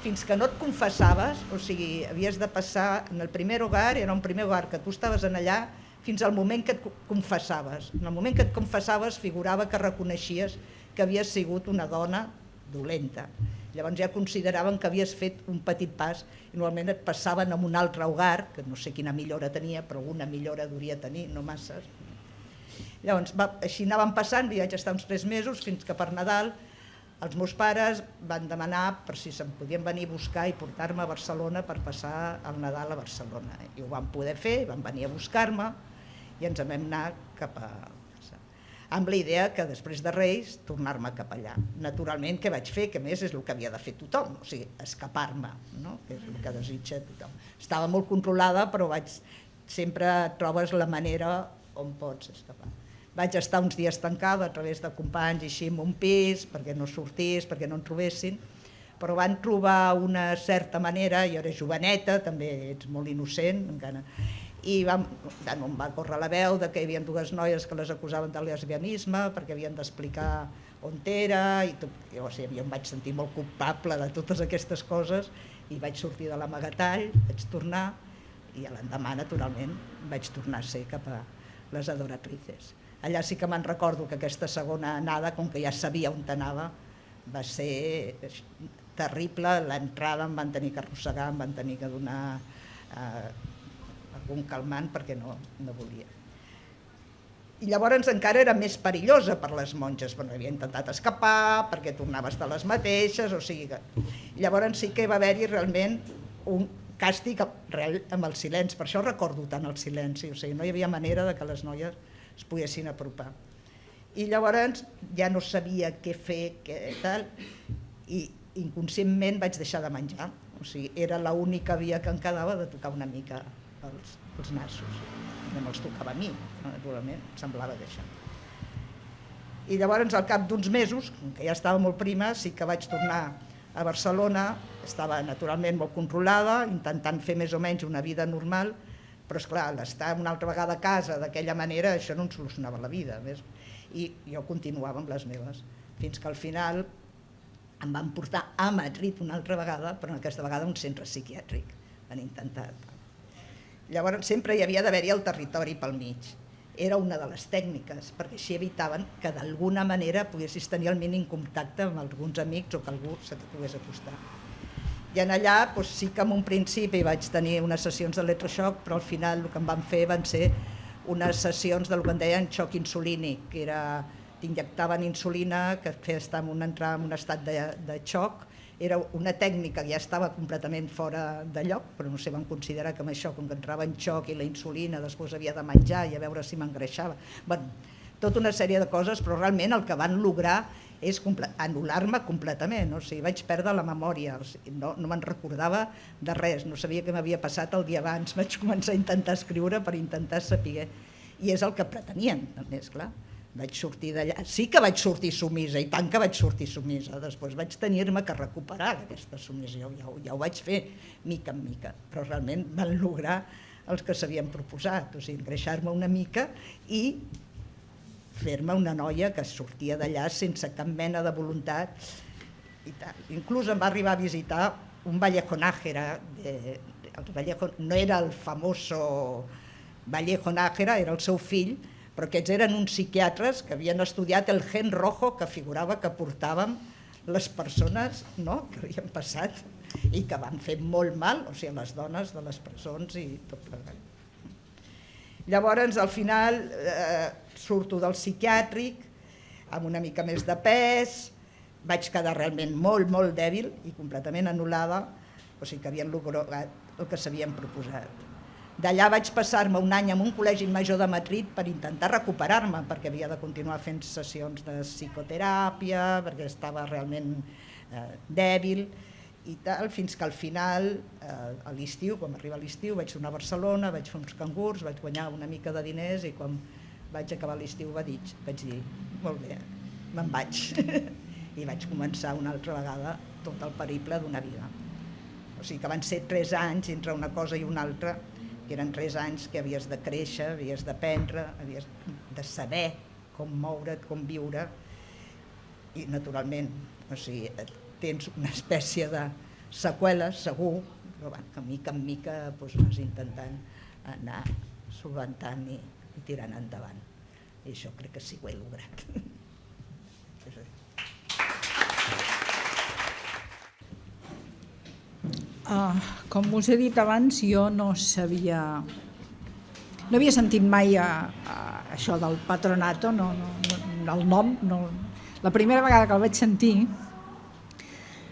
Fins que no et confessaves, o sigui, havies de passar en el primer hogar, era un primer hogar que tu estaves en allà, fins al moment que et confessaves. En el moment que et confessaves figurava que reconeixies que havies sigut una dona dolenta. Llavors ja consideraven que havies fet un petit pas i normalment et passaven a un altre hogar, que no sé quina millora tenia, però alguna millora hauria de tenir, no masses. Llavors així anaven passant, i vaig estar uns 3 mesos fins que per Nadal els meus pares van demanar per si se'm podien venir a buscar i portar-me a Barcelona per passar el Nadal a Barcelona. I ho van poder fer, van venir a buscar-me i ens vam anar cap a casa. Amb la idea que després de Reis tornar-me cap allà. Naturalment, què vaig fer? Que a més és el que havia de fer tothom, o sigui, escapar-me, no? Que és el que desitja tothom. Estava molt controlada, però sempre trobes la manera on pots escapar. Vaig estar uns dies tancada a través de companys i així en un pis, perquè no sortís, perquè no en trobessin, però van trobar una certa manera, jo era joveneta, també ets molt innocent encara, i em va córrer la veu que hi havia 2 noies que les acusaven de lesbianisme perquè havien d'explicar on era, i jo em vaig sentir molt culpable de totes aquestes coses i vaig sortir de l'amagatall, vaig tornar i l'endemà naturalment vaig tornar a ser cap a les adoratrices. Allà sí que me'n recordo que aquesta segona anada, com que ja sabia on anava, va ser terrible. L'entrada em van tenir que arrossegar, em van tenir que donar algun calmant perquè no volia. I llavors encara era més perillosa per les monges, perquè havia intentat escapar, perquè tornaves de les mateixes, o sigui que... Llavors sí que va haver-hi realment un càstig real amb el silenci, per això recordo tant el silenci, o sigui, no hi havia manera de que les noies es poguessin apropar. I llavors ja no sabia què fer, què tal, i inconscientment vaig deixar de menjar, o sigui, era l'única via que em quedava de tocar una mica els nassos. No me'ls tocava a mi, naturalment, semblava d'això. I llavors, al cap d'uns mesos, que ja estava molt prima, sí que vaig tornar a Barcelona, estava naturalment molt controlada, intentant fer més o menys una vida normal, però esclar, l'estar una altra vegada a casa d'aquella manera, això no em solucionava la vida. I jo continuava amb les meves, fins que al final em van portar a Madrid una altra vegada, però aquesta vegada a un centre psiquiàtric. Van intentar. Llavors sempre hi havia d'haver-hi el territori pel mig. Era una de les tècniques, perquè així evitaven que d'alguna manera poguessis tenir el mínim contacte amb alguns amics o que algú se t'hi pogués acostar. I en allà sí que en un principi vaig tenir unes sessions d'electroxoc, però al final el que em van fer van ser unes sessions del que en deien xoc insulínic, que era t'injectaven insulina, que feia entrar en un estat de xoc. Era una tècnica que ja estava completament fora de lloc, però no sé, van considerar que amb això, com que entrava en xoc i la insulina, després havia de menjar i a veure si m'engreixava. Tota una sèrie de coses, però realment el que van lograr és anul·lar-me completament, o sigui, vaig perdre la memòria, no me'n recordava de res, no sabia què m'havia passat el dia abans, vaig començar a intentar escriure per intentar saber, i és el que pretenien, també, esclar. Vaig sortir d'allà, sí que vaig sortir sumisa, i tant que vaig sortir sumisa, després vaig tenir-me que recuperar aquesta submissió, ja ho vaig fer mica en mica, però realment van lograr els que s'havien proposat, o sigui, engreixar-me una mica i fer-me una noia que sortia d'allà sense cap mena de voluntat i tal. Inclús em va arribar a visitar un Vallejo Nájera, no era el famoso Vallejo Nájera, era el seu fill, però aquests eren uns psiquiatres que havien estudiat el gen rojo que figurava que portàvem les persones que havien passat i que van fer molt mal, o sigui, les dones de les presons i tot plegat. Llavors, al final, surto del psiquiàtric amb una mica més de pes, vaig quedar realment molt, molt dèbil i completament anul·lada, o sigui que havien lograt el que s'havien proposat. D'allà vaig passar-me un any en un col·legi major de Madrid per intentar recuperar-me, perquè havia de continuar fent sessions de psicoteràpia, perquè estava realment dèbil i tal, fins que al final, a l'estiu, quan arriba l'estiu, vaig tornar a Barcelona, vaig fer uns cangurs, vaig guanyar una mica de diners i quan vaig acabar l'estiu vaig dir, molt bé, me'n vaig. I vaig començar una altra vegada tot el periple d'una vida. O sigui que van ser 3 anys entre una cosa i una altra, que eren 3 anys que havies de créixer, havies d'aprendre, havies de saber com moure't, com viure, i naturalment, o sigui, tens una espècie de seqüeles, segur, però que mica en mica vas intentant anar solventant i tirant endavant. I això crec que sí que ho he lograt. Com us he dit abans, jo no havia sentit mai això del patronato, el nom. La primera vegada que el vaig sentir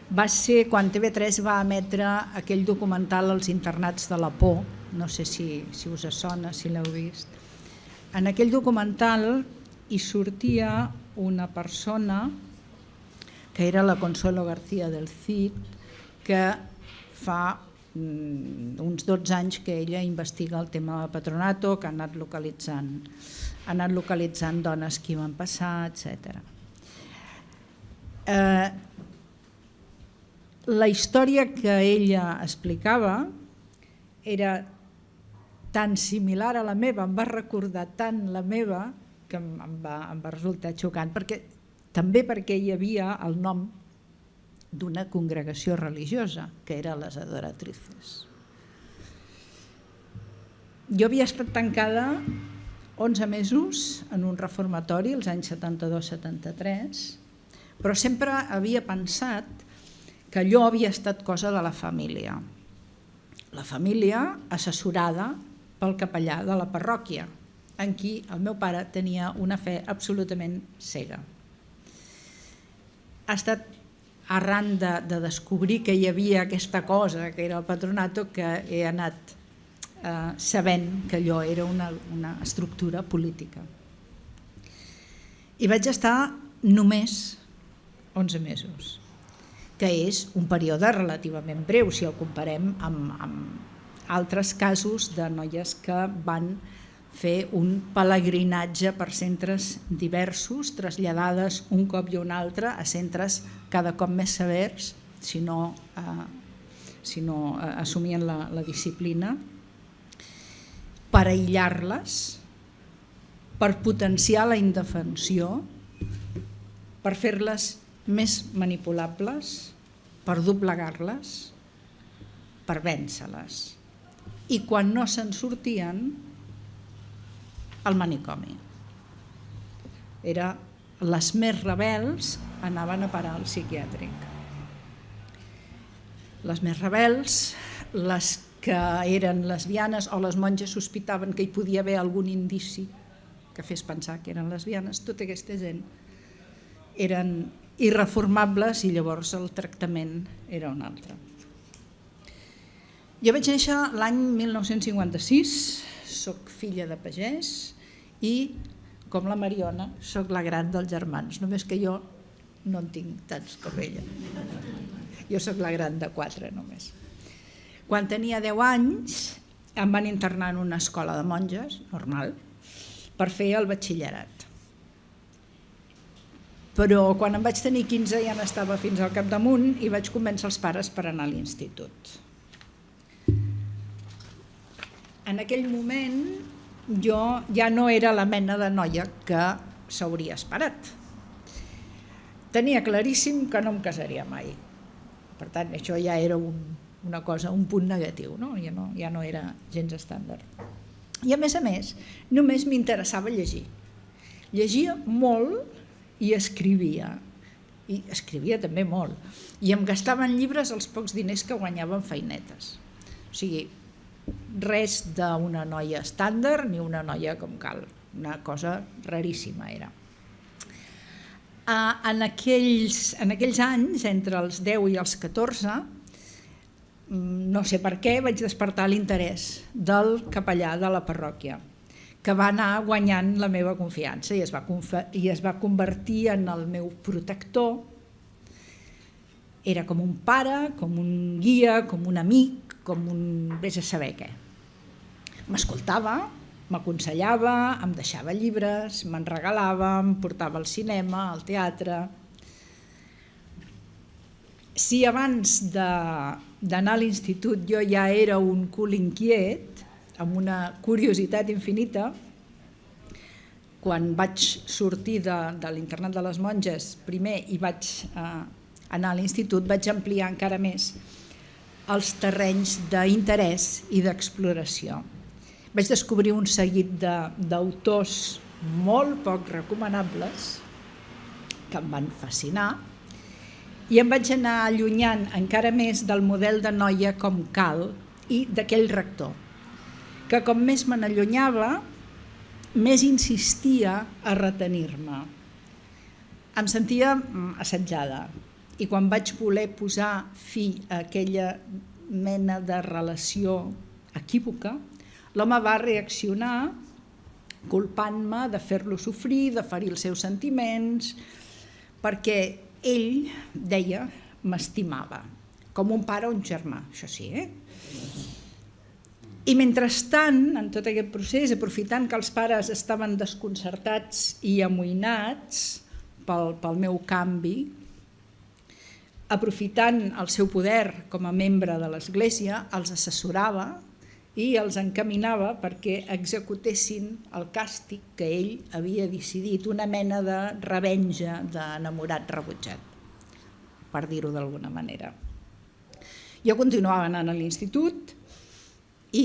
va ser quan TV3 va emetre aquell documental Els internats de la por, no sé si us sona, si l'heu vist. En aquell documental hi sortia una persona que era la Consuelo García del CID, que fa uns 12 anys que ella investiga el tema del patronato, que ha anat localitzant dones que hi van passar, etc. La història que ella explicava era tan similar a la meva, em va recordar tant la meva que em va resultar xocant, també perquè hi havia el nom d'una congregació religiosa, que era les Adoratrices. Jo havia estat tancada 11 mesos en un reformatori, els anys 72-73, però sempre havia pensat que allò havia estat cosa de la família. La família assessorada pel capellà de la parròquia, en qui el meu pare tenia una fe absolutament cega. Ha estat arran de descobrir que hi havia aquesta cosa, que era el patronato, que he anat sabent que allò era una estructura política. I vaig estar només 11 mesos, que és un període relativament breu si el comparem amb altres casos de noies que van fer un pelegrinatge per centres diversos, traslladades un cop i un altre a centres cada cop més severs, si no assumien la disciplina, per aïllar-les, per potenciar la indefensió, per fer-les més manipulables, per doblegar-les, per vèncer-les. I quan no se'n sortien, al manicomi. Les més rebels anaven a parar al psiquiàtric. Les més rebels, les que eren lesbianes o les monges sospitaven que hi podia haver algun indici que fes pensar que eren lesbianes, tota aquesta gent eren irreformables i llavors el tractament era un altre. Jo vaig néixer l'any 1956, soc filla de pagès i, com la Mariona, soc la gran dels germans, només que jo no en tinc tants com ella. Jo soc la gran de 4 només. Quan tenia 10 anys em van internar en una escola de monges, normal, per fer el batxillerat. Però quan em vaig tenir 15 ja n'estava fins al capdamunt i vaig convèncer els pares per anar a l'institut. En aquell moment jo ja no era la mena de noia que s'hauria esperat. Tenia claríssim que no em casaria mai. Per tant, això ja era una cosa, un punt negatiu, no? Ja no era gens estàndard. I a més, només m'interessava llegir. Llegia molt i escrivia. I escrivia també molt. I em gastava en llibres els pocs diners que guanyava en feinetes. O sigui, res d'una noia estàndard ni una noia com cal. Una cosa raríssima era. En aquells anys, entre els 10 i els 14, no sé per què, vaig despertar l'interès del capellà de la parròquia, que va anar guanyant la meva confiança i es va convertir en el meu protector. Era com un pare, com un guia, com un amic, com un vés a saber què. M'escoltava, m'aconsellava, em deixava llibres, me'n regalava, em portava al cinema, al teatre. Si abans d'anar a l'institut jo ja era un cul inquiet, amb una curiositat infinita, quan vaig sortir de l'internat de les monges primer i vaig anar a l'institut, vaig ampliar encara més els terrenys d'interès i d'exploració. Vaig descobrir un seguit d'autors molt poc recomanables que em van fascinar i em vaig anar allunyant encara més del model de noia com cal i d'aquell rector, que com més me n'allunyava, més insistia a retenir-me. Em sentia assetjada i quan vaig voler posar fi a aquella mena de relació equívoca, l'home va reaccionar culpant-me de fer-lo sofrir, de ferir els seus sentiments, perquè ell, deia, m'estimava, com un pare o un germà, això sí, I mentrestant, en tot aquest procés, aprofitant que els pares estaven desconcertats i amoïnats pel meu canvi, aprofitant el seu poder com a membre de l'Església, els assessorava i els encaminava perquè executessin el càstig que ell havia decidit, una mena de revenja d'enamorat rebutjat, per dir-ho d'alguna manera. Jo continuava anant a l'institut i,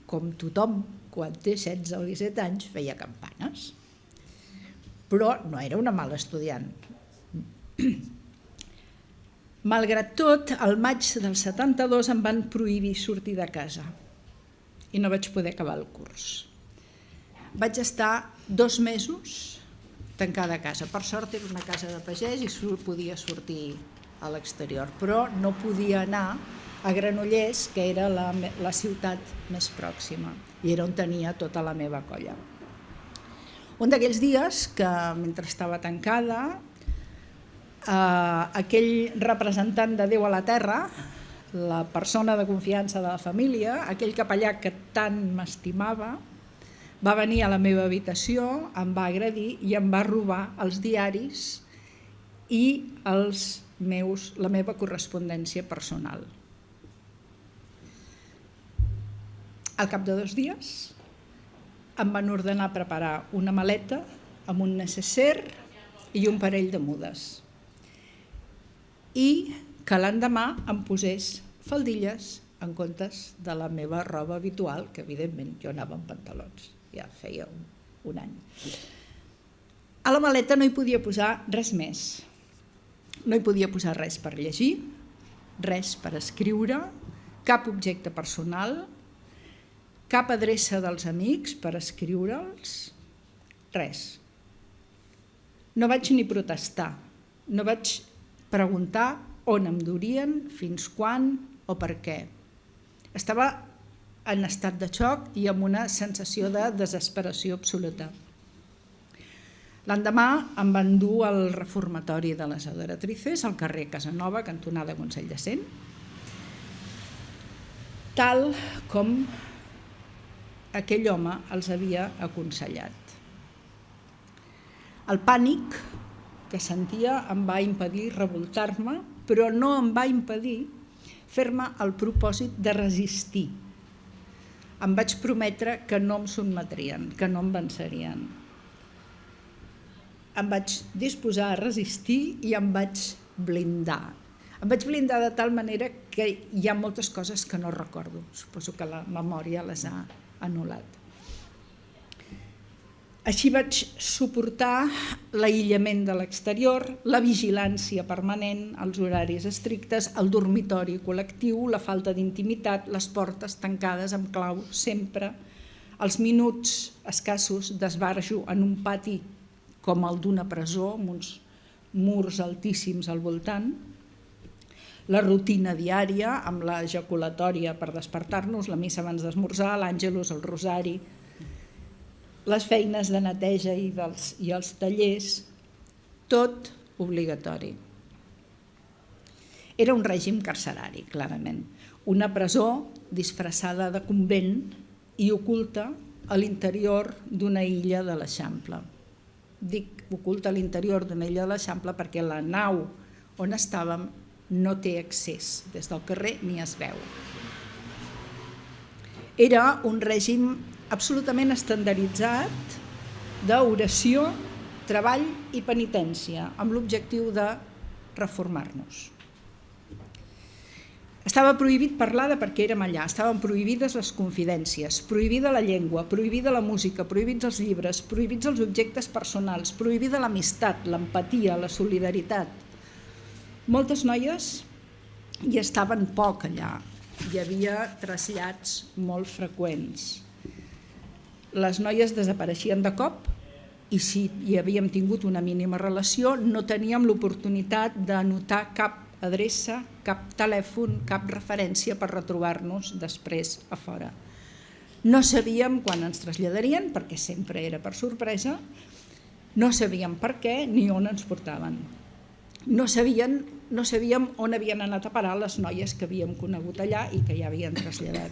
com tothom, quan té 16 o 17 anys, feia campanes. Però no era una mala estudiant. Malgrat tot, al maig del 72 em van prohibir sortir de casa i no vaig poder acabar el curs. Vaig estar 2 mesos tancada a casa. Per sort era una casa de pagès i podia sortir a l'exterior, però no podia anar a Granollers, que era la ciutat més pròxima i era on tenia tota la meva colla. Un d'aquells dies que, mentre estava tancada, aquell representant de Déu a la Terra, la persona de confiança de la família, aquell capellà que tant m'estimava, va venir a la meva habitació, em va agredir i em va robar els diaris i la meva correspondència personal. Al cap de 2 dies em van ordenar preparar una maleta amb un necessaire i un parell de mudes i que l'endemà em posés faldilles en comptes de la meva roba habitual, que evidentment jo anava amb pantalons, ja feia un any. A la maleta no hi podia posar res més. No hi podia posar res per llegir, res per escriure, cap objecte personal, cap adreça dels amics per escriure'ls, res. No vaig ni protestar, no vaig preguntar on em durien, fins quan o per què. Estava en estat de xoc i amb una sensació de desesperació absoluta. L'endemà em van dur al reformatori de les Adoratrices, al carrer Casanova, cantonada Consell de Cent, tal com aquell home els havia aconsellat. El pànic que sentia em va impedir revoltar-me, però no em va impedir fer-me el propòsit de resistir. Em vaig prometre que no em sotmetrien, que no em vencerien. Em vaig disposar a resistir i em vaig blindar. Em vaig blindar de tal manera que hi ha moltes coses que no recordo. Suposo que la memòria les ha anul·lat. Així vaig suportar l'aïllament de l'exterior, la vigilància permanent, els horaris estrictes, el dormitori col·lectiu, la falta d'intimitat, les portes tancades amb clau sempre, els minuts escassos d'esbarjo en un pati com el d'una presó, amb uns murs altíssims al voltant, la rutina diària amb l'ejaculatòria per despertar-nos, la missa abans d'esmorzar, l'àngelus, el rosari, les feines de neteja i els tallers, tot obligatori. Era un règim carcerari, clarament. Una presó disfressada de convent i oculta a l'interior d'una illa de l'Eixample. Dic oculta a l'interior d'una illa de l'Eixample perquè la nau on estàvem no té accés des del carrer ni es veu. Era un règim absolutament estandarditzat d'oració, treball i penitència, amb l'objectiu de reformar-nos. Estava prohibit parlar de per què érem allà, estaven prohibides les confidències, prohibida la llengua, prohibida la música, prohibits els llibres, prohibits els objectes personals, prohibida l'amistat, l'empatia, la solidaritat. Moltes noies hi estaven poc allà, hi havia trasllats molt freqüents. Les noies desapareixien de cop i si hi havíem tingut una mínima relació no teníem l'oportunitat d'anotar cap adreça, cap telèfon, cap referència per retrobar-nos després a fora. No sabíem quan ens traslladarien, perquè sempre era per sorpresa, no sabíem per què ni on ens portaven. No sabíem on havien anat a parar les noies que havíem conegut allà i que ja havien traslladat.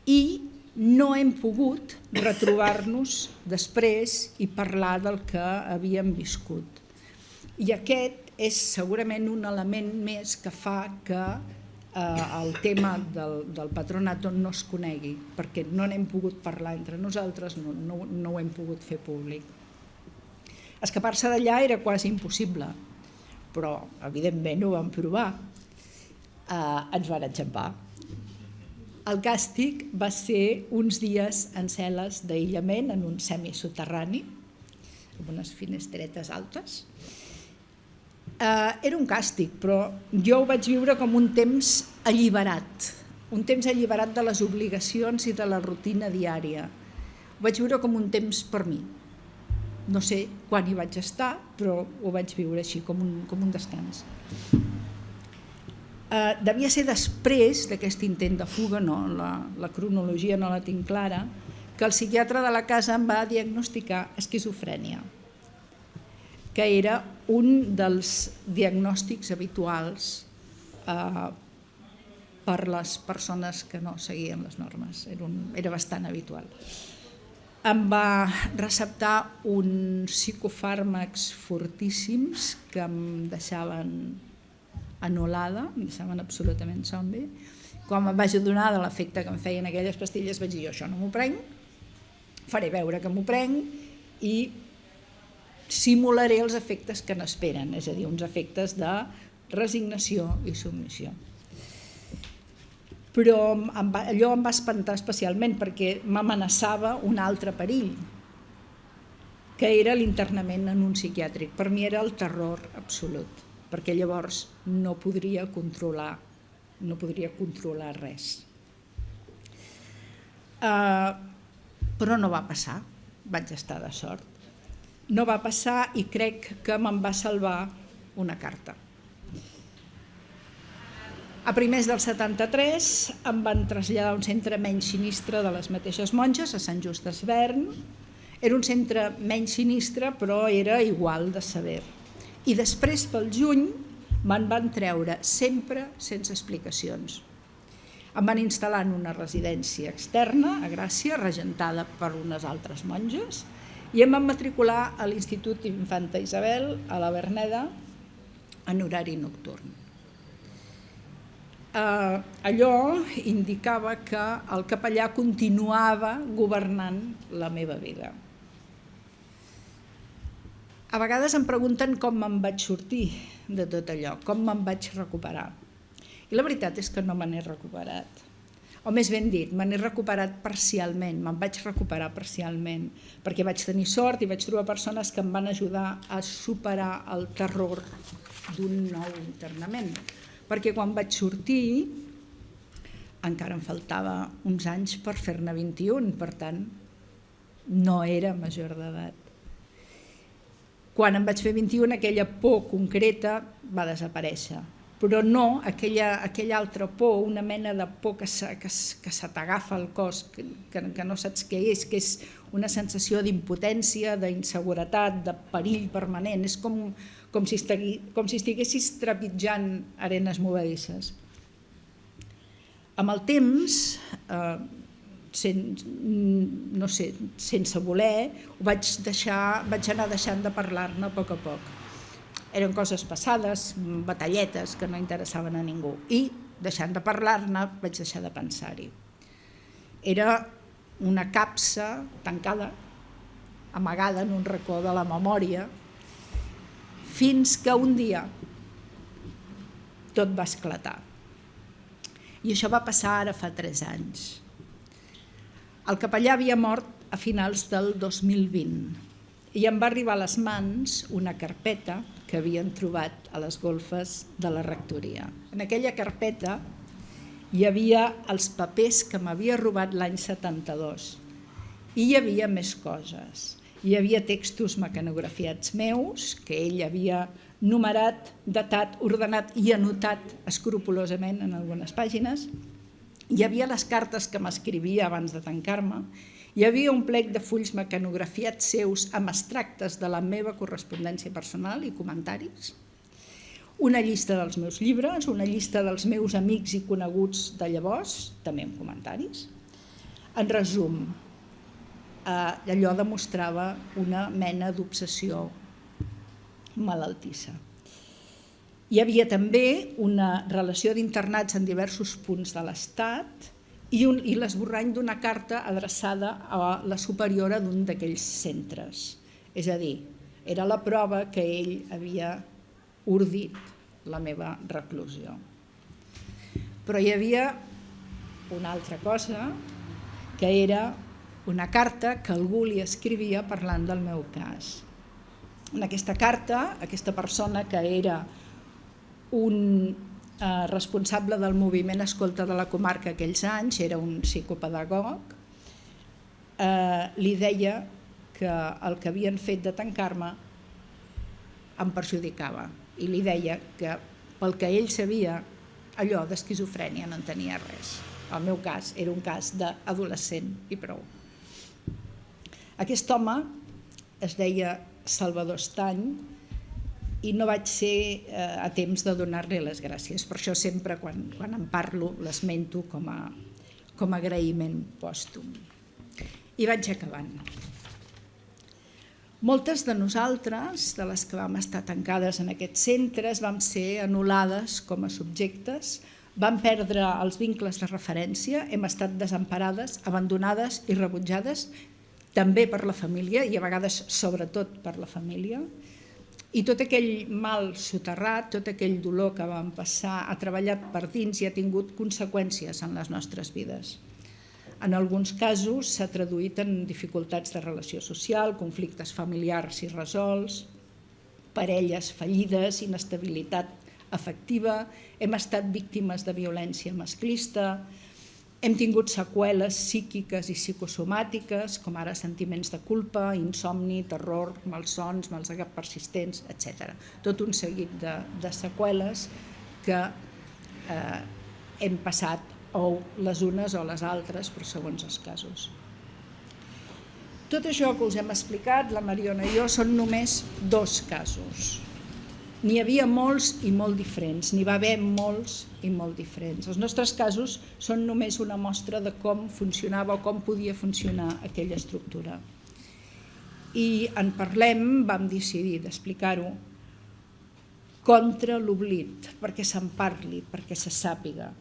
I no hem pogut retrobar-nos després i parlar del que havíem viscut. I aquest és segurament un element més que fa que el tema del patronato no es conegui, perquè no n'hem pogut parlar entre nosaltres, no ho hem pogut fer públic. Escapar-se d'allà era quasi impossible, però evidentment ho vam provar. Ens van enxampar. El càstig va ser uns dies en cel·les d'aïllament en un semisoterrani, amb unes finestretes altes. Era un càstig, però jo ho vaig viure com un temps alliberat de les obligacions i de la rutina diària. Ho vaig viure com un temps per mi. No sé quan hi vaig estar, però ho vaig viure així, com un descans. Devia ser després d'aquest intent de fuga, la cronologia no la tinc clara, que el psiquiatre de la casa em va diagnosticar esquizofrènia, que era un dels diagnòstics habituals per les persones que no seguien les normes. Era bastant habitual. Em va receptar uns psicofàrmacs fortíssims que em deixaven anul·lada, em deixaven absolutament zombi. Quan em vaig adonar de l'efecte que em feien aquelles pastilles vaig dir jo això no m'ho prenc, faré veure que m'ho prenc i simularé els efectes que n'esperen, és a dir, uns efectes de resignació i submissió. Però allò em va espantar especialment perquè m'amenaçava un altre perill, que era l'internament en un psiquiàtric. Per mi era el terror absolut, perquè llavors no podria controlar res. Però no va passar, vaig estar de sort. No va passar i crec que me'n va salvar una carta. A primers del 73 em van traslladar a un centre menys sinistre de les mateixes monges, a Sant Just d'Esvern. Era un centre menys sinistre, però era igual de sever. I després, pel juny, me'n van treure sempre sense explicacions. Em van instal·lar en una residència externa, a Gràcia, regentada per unes altres monges, i em van matricular a l'Institut Infanta Isabel, a la Verneda, en horari nocturn. Allò indicava que el capellà continuava governant la meva vida. A vegades em pregunten com me'n vaig sortir de tot allò, com me'n vaig recuperar. I la veritat és que no me n'he recuperat. O més ben dit, me n'he recuperat parcialment, me'n vaig recuperar parcialment, perquè vaig tenir sort i vaig trobar persones que em van ajudar a superar el terror d'un nou internament. Perquè quan vaig sortir encara em faltava uns anys per fer-ne 21, per tant no era major d'edat. Quan em vaig fer 21, aquella por concreta va desaparèixer, però no aquella altra por, una mena de por que se t'agafa al cos, que no saps què és, que és una sensació d'impotència, d'inseguretat, de perill permanent, és com si estiguessis trepitjant arenes movedisses. Amb el temps, no sé, sense voler, vaig anar deixant de parlar-ne a poc. Eren coses passades, batalletes que no interessaven a ningú, i deixant de parlar-ne vaig deixar de pensar-hi. Era una capsa tancada, amagada en un racó de la memòria, fins que un dia tot va esclatar. I això va passar ara fa 3 anys. El capellà havia mort a finals del 2020 i em va arribar a les mans una carpeta que havien trobat a les golfes de la rectoria. En aquella carpeta hi havia els papers que m'havia robat l'any 72 i hi havia més coses. Hi havia textos mecanografiats meus que ell havia numerat, datat, ordenat i anotat escrupolosament en algunes pàgines. Hi havia les cartes que m'escrivia abans de tancar-me. Hi havia un plec de fulls mecanografiats seus amb extractes de la meva correspondència personal i comentaris. Una llista dels meus llibres, una llista dels meus amics i coneguts de llavors, també amb comentaris. En resum, allò demostrava una mena d'obsessió malaltissa. Hi havia també una relació d'internats en diversos punts de l'Estat i l'esborrany d'una carta adreçada a la superiora d'un d'aquells centres. És a dir, era la prova que ell havia ordit la meva reclusió. Però hi havia una altra cosa, que era una carta que algú li escrivia parlant del meu cas. En aquesta carta, aquesta persona que era un responsable del moviment Escolta de la comarca aquells anys, era un psicopedagog, li deia que el que havien fet de tancar-me em perjudicava i li deia que pel que ell sabia allò d'esquizofrènia no en tenia res. El meu cas era un cas d'adolescent i prou. Aquest home es deia Salvador Estany i no vaig ser a temps de donar-li les gràcies. Per això sempre quan en parlo l'esmento com a agraïment pòstum. I vaig acabant. Moltes de nosaltres, de les que vam estar tancades en aquests centres, vam ser anul·lades com a subjectes, vam perdre els vincles de referència, hem estat desemparades, abandonades i rebutjades, també per la família i a vegades sobretot per la família. I tot aquell mal soterrat, tot aquell dolor que vam passar ha treballat per dins i ha tingut conseqüències en les nostres vides. En alguns casos s'ha traduït en dificultats de relació social, conflictes familiars irresolts, parelles fallides, inestabilitat afectiva, hem estat víctimes de violència masclista, hem tingut seqüeles psíquiques i psicosomàtiques, com ara sentiments de culpa, insomni, terror, malsons, malsegap persistents, etc. Tot un seguit de seqüeles que hem passat o les unes o les altres, però segons els casos. Tot això que us hem explicat, la Mariona i jo, són només 2 casos. N'hi havia molts i molt diferents, n'hi va haver molts i molt diferents. Els nostres casos són només una mostra de com funcionava o com podia funcionar aquella estructura. I en parlem, vam decidir d'explicar-ho contra l'oblit, perquè se'n parli, perquè se sàpiga,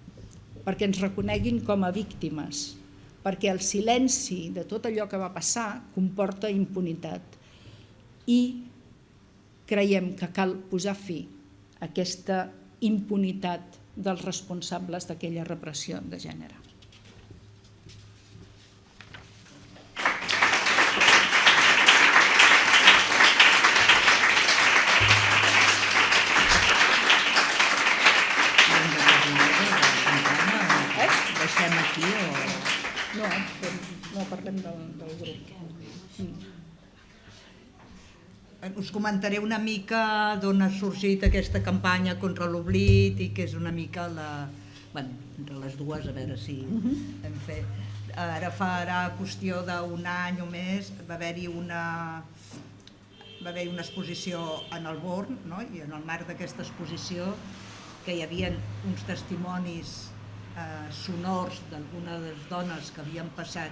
perquè ens reconeguin com a víctimes, perquè el silenci de tot allò que va passar comporta impunitat. I creiem que cal posar fi a aquesta impunitat dels responsables d'aquella repressió de gènere. Deixem aquí o... No, parlem del grup. us comentaré una mica d'on ha sorgit aquesta campanya contra l'oblit i que és una mica entre les dues, a veure si hem fet. Ara farà qüestió d'un any o més, va haver-hi una exposició en el Born, no? I en el marc d'aquesta exposició que hi havia uns testimonis sonors d'algunes dones que havien passat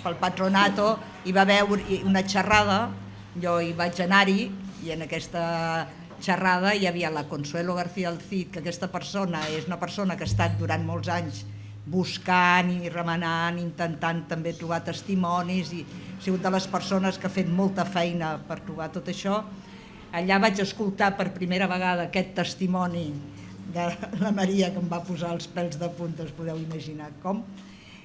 pel patronato, i va haver una xerrada, jo hi vaig anar-hi, i en aquesta xerrada hi havia la Consuelo García Alcid, que aquesta persona és una persona que ha estat durant molts anys buscant i remenant, intentant també trobar testimonis, i ha sigut de les persones que ha fet molta feina per trobar tot això. Allà vaig escoltar per primera vegada aquest testimoni de la Maria, que em va posar els pèls de punta, us podeu imaginar com.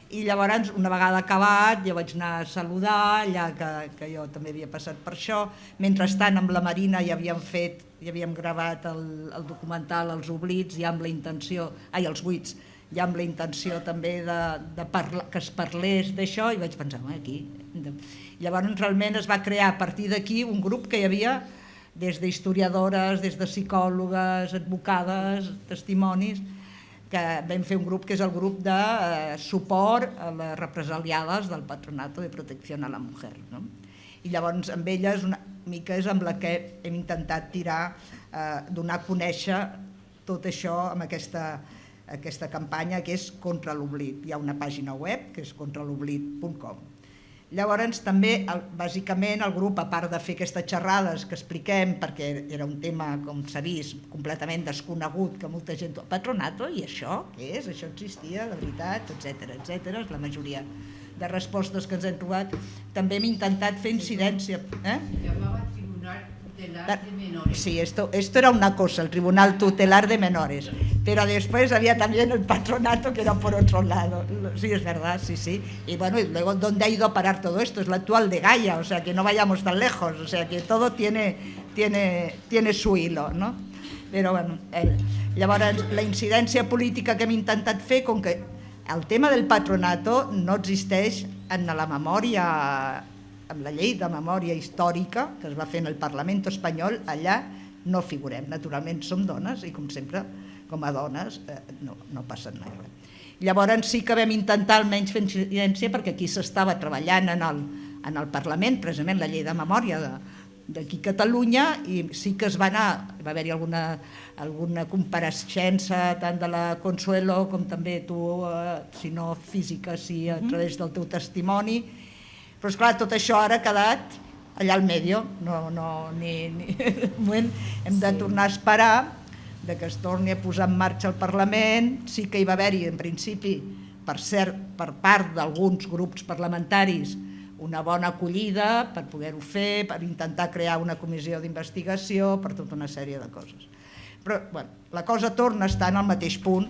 I llavors, una vegada acabat, jo vaig anar a saludar, allà que jo també havia passat per això. Mentrestant, amb la Marina ja havíem gravat el documental Els oblits, ja amb la intenció, els buits, ja amb la intenció també que es parlés d'això, i vaig pensar, aquí. Llavors, realment es va crear a partir d'aquí un grup que hi havia des d'historiadores, des de psicòlogues, advocades, testimonis, que vam fer un grup que és el grup de suport a les represaliades del Patronato de Protección a la Mujer. I llavors amb elles una mica és amb la que hem intentat donar a conèixer tot això amb aquesta campanya que és contra l'oblit. Hi ha una pàgina web que és contraloblit.com. Llavors també, bàsicament, el grup, a part de fer aquestes xerrades que expliquem, perquè era un tema, com s'ha vist, completament desconegut, que molta gent... Patronato, i això? Què és? Això existia, de veritat, etc. És la majoria de respostes que ens hem trobat. També hem intentat fer incidència. Llamava Tribunal Tutelar de Menores. Sí, esto era una cosa, el Tribunal Tutelar de Menores. Pero después había también el patronato que era por otro lado. Sí, es verdad, sí. Y bueno, y luego, ¿dónde ha ido a parar todo esto? Es la actual de Gaia, o sea, que no vayamos tan lejos, o sea, que todo tiene su hilo, ¿no? Però, bueno, llavors, la incidència política que hem intentat fer, com que el tema del patronato no existeix en la memòria, amb la llei de memòria històrica que es va fer en el Parlament espanyol, allà no figurem. Naturalment som dones i, com sempre, com a dones no passa res. Llavors sí que vam intentar almenys fer incidència, perquè aquí s'estava treballant en el Parlament, precisament la llei de memòria d'aquí a Catalunya, i sí que va haver-hi alguna compareixença tant de la Consuelo com també tu, si no física, sí a través del teu testimoni. Però esclar, tot això ara ha quedat allà al medio, hem de tornar a esperar que es torni a posar en marxa el Parlament. Sí que hi va haver-hi, en principi, per cert, per part d'alguns grups parlamentaris, una bona acollida per poder-ho fer, per intentar crear una comissió d'investigació, per tota una sèrie de coses. Però la cosa torna a estar en el mateix punt.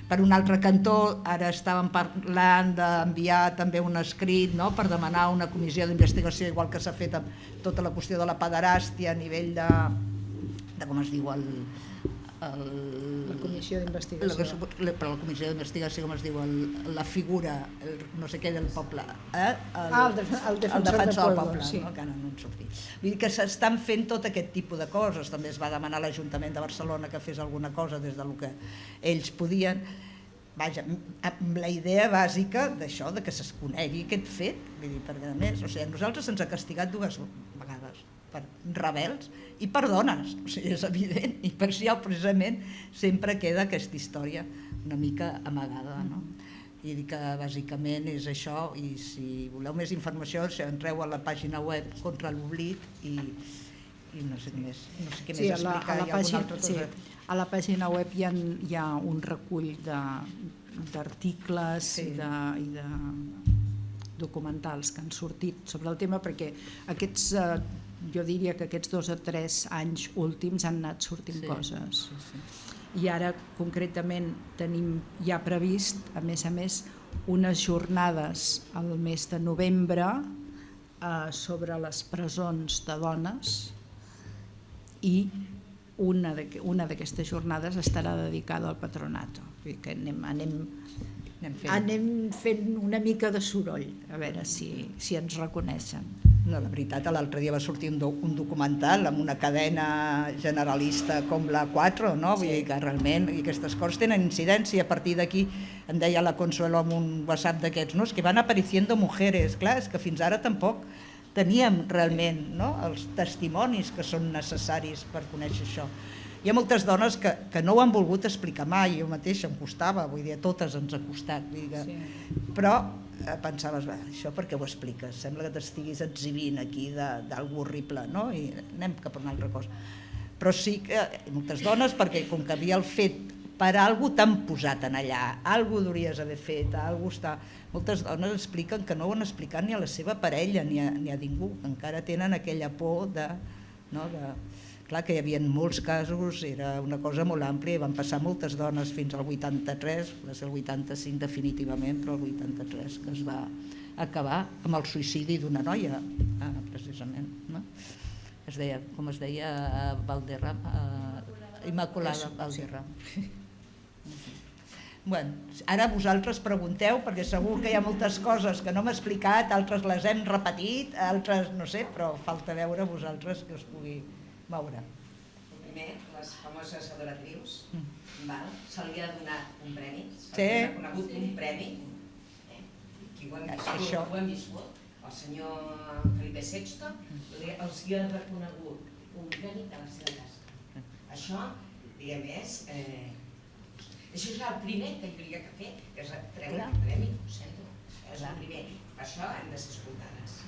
Per un altre cantó, ara estàvem parlant d'enviar també un escrit per demanar una comissió d'investigació, igual que s'ha fet amb tota la qüestió de la pederàstia a nivell de com es diu, la comissió d'investigació. Per la comissió d'investigació, com es diu, la figura, no sé què del poble. El defensor del poble, sí. Encara no en sortim. Vull dir que s'estan fent tot aquest tipus de coses. També es va demanar a l'Ajuntament de Barcelona que fes alguna cosa des del que ells podien. Vaja, amb la idea bàsica d'això, que es conegui aquest fet. Vull dir, perquè a més, nosaltres se'ns ha castigat 2 vegades, per rebels i per dones, és evident, i per això precisament sempre queda aquesta història una mica amagada, no? I dir que bàsicament és això, i si voleu més informació entreu a la pàgina web contra l'oblit i no sé què més explicar, hi ha alguna altra cosa. A la pàgina web hi ha un recull d'articles i de documentals que han sortit sobre el tema, perquè jo diria que aquests 2 o 3 anys últims han anat sortint coses. I ara concretament tenim ja previst, a més, unes jornades al mes de novembre sobre les presons de dones, i una d'aquestes jornades estarà dedicada al patronato. Que anem Anem fent una mica de soroll, a veure si ens reconeixen. No, la veritat, l'altre dia va sortir un documental amb una cadena generalista com la 4, no? Vull dir que realment aquestes coses tenen incidència. A partir d'aquí, em deia la Consuelo amb un WhatsApp d'aquests, no? És que van apareciendo mujeres. Clar, és que fins ara tampoc teníem realment, no? Els testimonis que són necessaris per conèixer això. Hi ha moltes dones que no ho han volgut explicar mai, jo mateixa em costava, vull dir, a totes ens ha costat, però pensaves, això per què ho expliques? Sembla que t'estiguis exhibint aquí d'algú horrible, no? I anem cap a una altra cosa. Però sí que moltes dones, perquè com que havia el fet per algú t'han posat en allà, algú hauries d'haver fet, algú està... Moltes dones expliquen que no ho han explicat ni a la seva parella ni a ningú, que encara tenen aquella por de... Clar que hi havia molts casos, era una cosa molt àmplia i van passar moltes dones fins al 83, va ser el 85 definitivament, però el 83 que es va acabar amb el suïcidi d'una noia, precisament. No? Com es deia Valderrama, Immaculada Valderrama. Bueno, ara vosaltres pregunteu, perquè segur que hi ha moltes coses que no m'he explicat, altres les hem repetit, altres no sé, però falta veure vosaltres que us pugui moure. Primer, les famoses adoratrius, se li ha donat un premi, se li ha reconegut un premi, qui ho hem viscut, el senyor Felipe VI, els hi ha reconegut un premi de la seva tasca. Això, diguem, això és el primer que hi hauria que fer, que és treure el premi, ho sento, és el primer, per això hem de ser escoltades.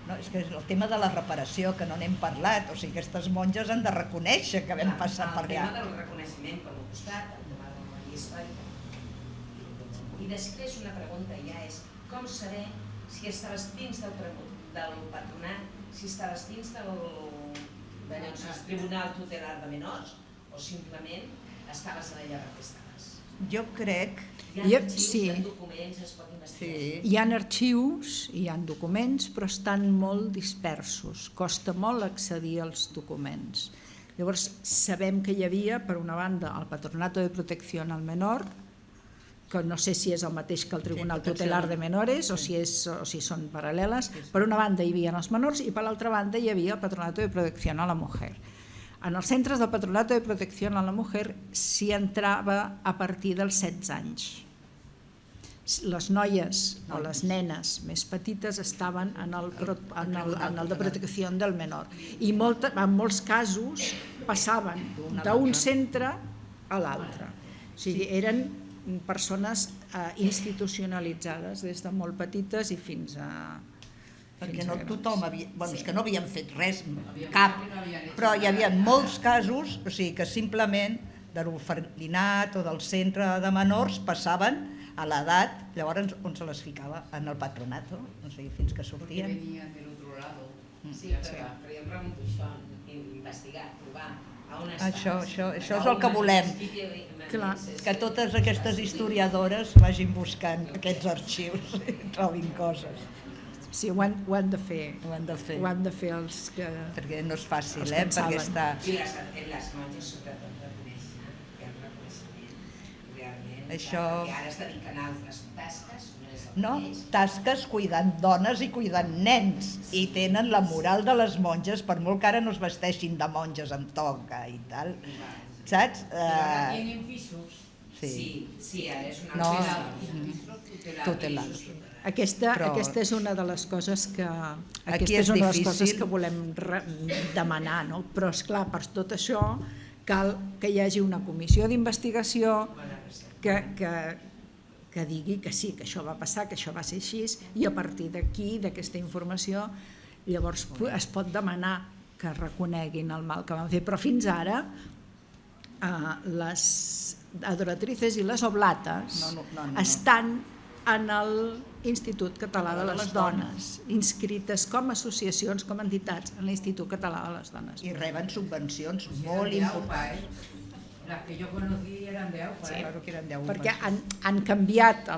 No, és que és el tema de la reparació, que no n'hem parlat, o sigui, aquestes monges han de reconèixer que vam passar per allà. El tema del reconeixement per un costat, el tema del memòria històrica. I després una pregunta ja és, com saber si estaves dins del patronat, si estaves dins del Tribunal Tutelar de Menors, o simplement estaves a la llar que estaves? Jo crec... Hi ha arxius, hi ha documents, es pot investigar. Hi ha arxius, hi ha documents, però estan molt dispersos, costa molt accedir als documents. Llavors, sabem que hi havia, per una banda, el Patronato de Protección al Menor, que no sé si és el mateix que el Tribunal Tutelar de Menores o si són paral·leles. Per una banda hi havia els menors i per l'altra banda hi havia el Patronato de Protección a la Mujer. En els centres del Patronato de Protección a la Mujer s'hi entrava a partir dels 16 anys. Les noies o les nenes més petites estaven en el de protecció del menor i en molts casos passaven d'un centre a l'altre. O sigui, eren persones institucionalitzades des de molt petites i fins a... Perquè no tothom havia... Bueno, és que no havien fet res, cap, però hi havia molts casos, o sigui, que simplement de l'orfelinat o del centre de menors passaven a l'edat, llavors on se les ficava en el patronato, no sé, fins que sortien. Venien del otro lado. Sí, però jo em pregunto això, investigar, trobar a on estàs. Això és el que volem, que totes aquestes historiadores vagin buscant aquests arxius i trobin coses. Sí, ho han de fer. Ho han de fer. Ho han de fer els que... Perquè no és fàcil, perquè està... I les monges sobretot reconeixen, que el reconeixement, realment, això... que ara es dediquen a altres tasques, no, tasques cuidant dones i cuidant nens, i tenen la moral de les monges, per molt que ara no es vesteixin de monges amb toga i tal, saps? Tienen pisos. Sí, ara és una tutelar. Aquesta és una de les coses que volem demanar, no? Però esclar, per tot això cal que hi hagi una comissió d'investigació que digui que sí, que això va passar, que això va ser així, i a partir d'aquí, d'aquesta informació, llavors es pot demanar que reconeguin el mal que van fer. Però fins ara les adoratrices i les oblates estan en l'Institut Català de les Dones, inscrites com a associacions, com a entitats en l'Institut Català de les Dones. I reben subvencions molt importants. Las que yo conocí eran de AUPA. Sí, claro que eren 10 perquè han canviat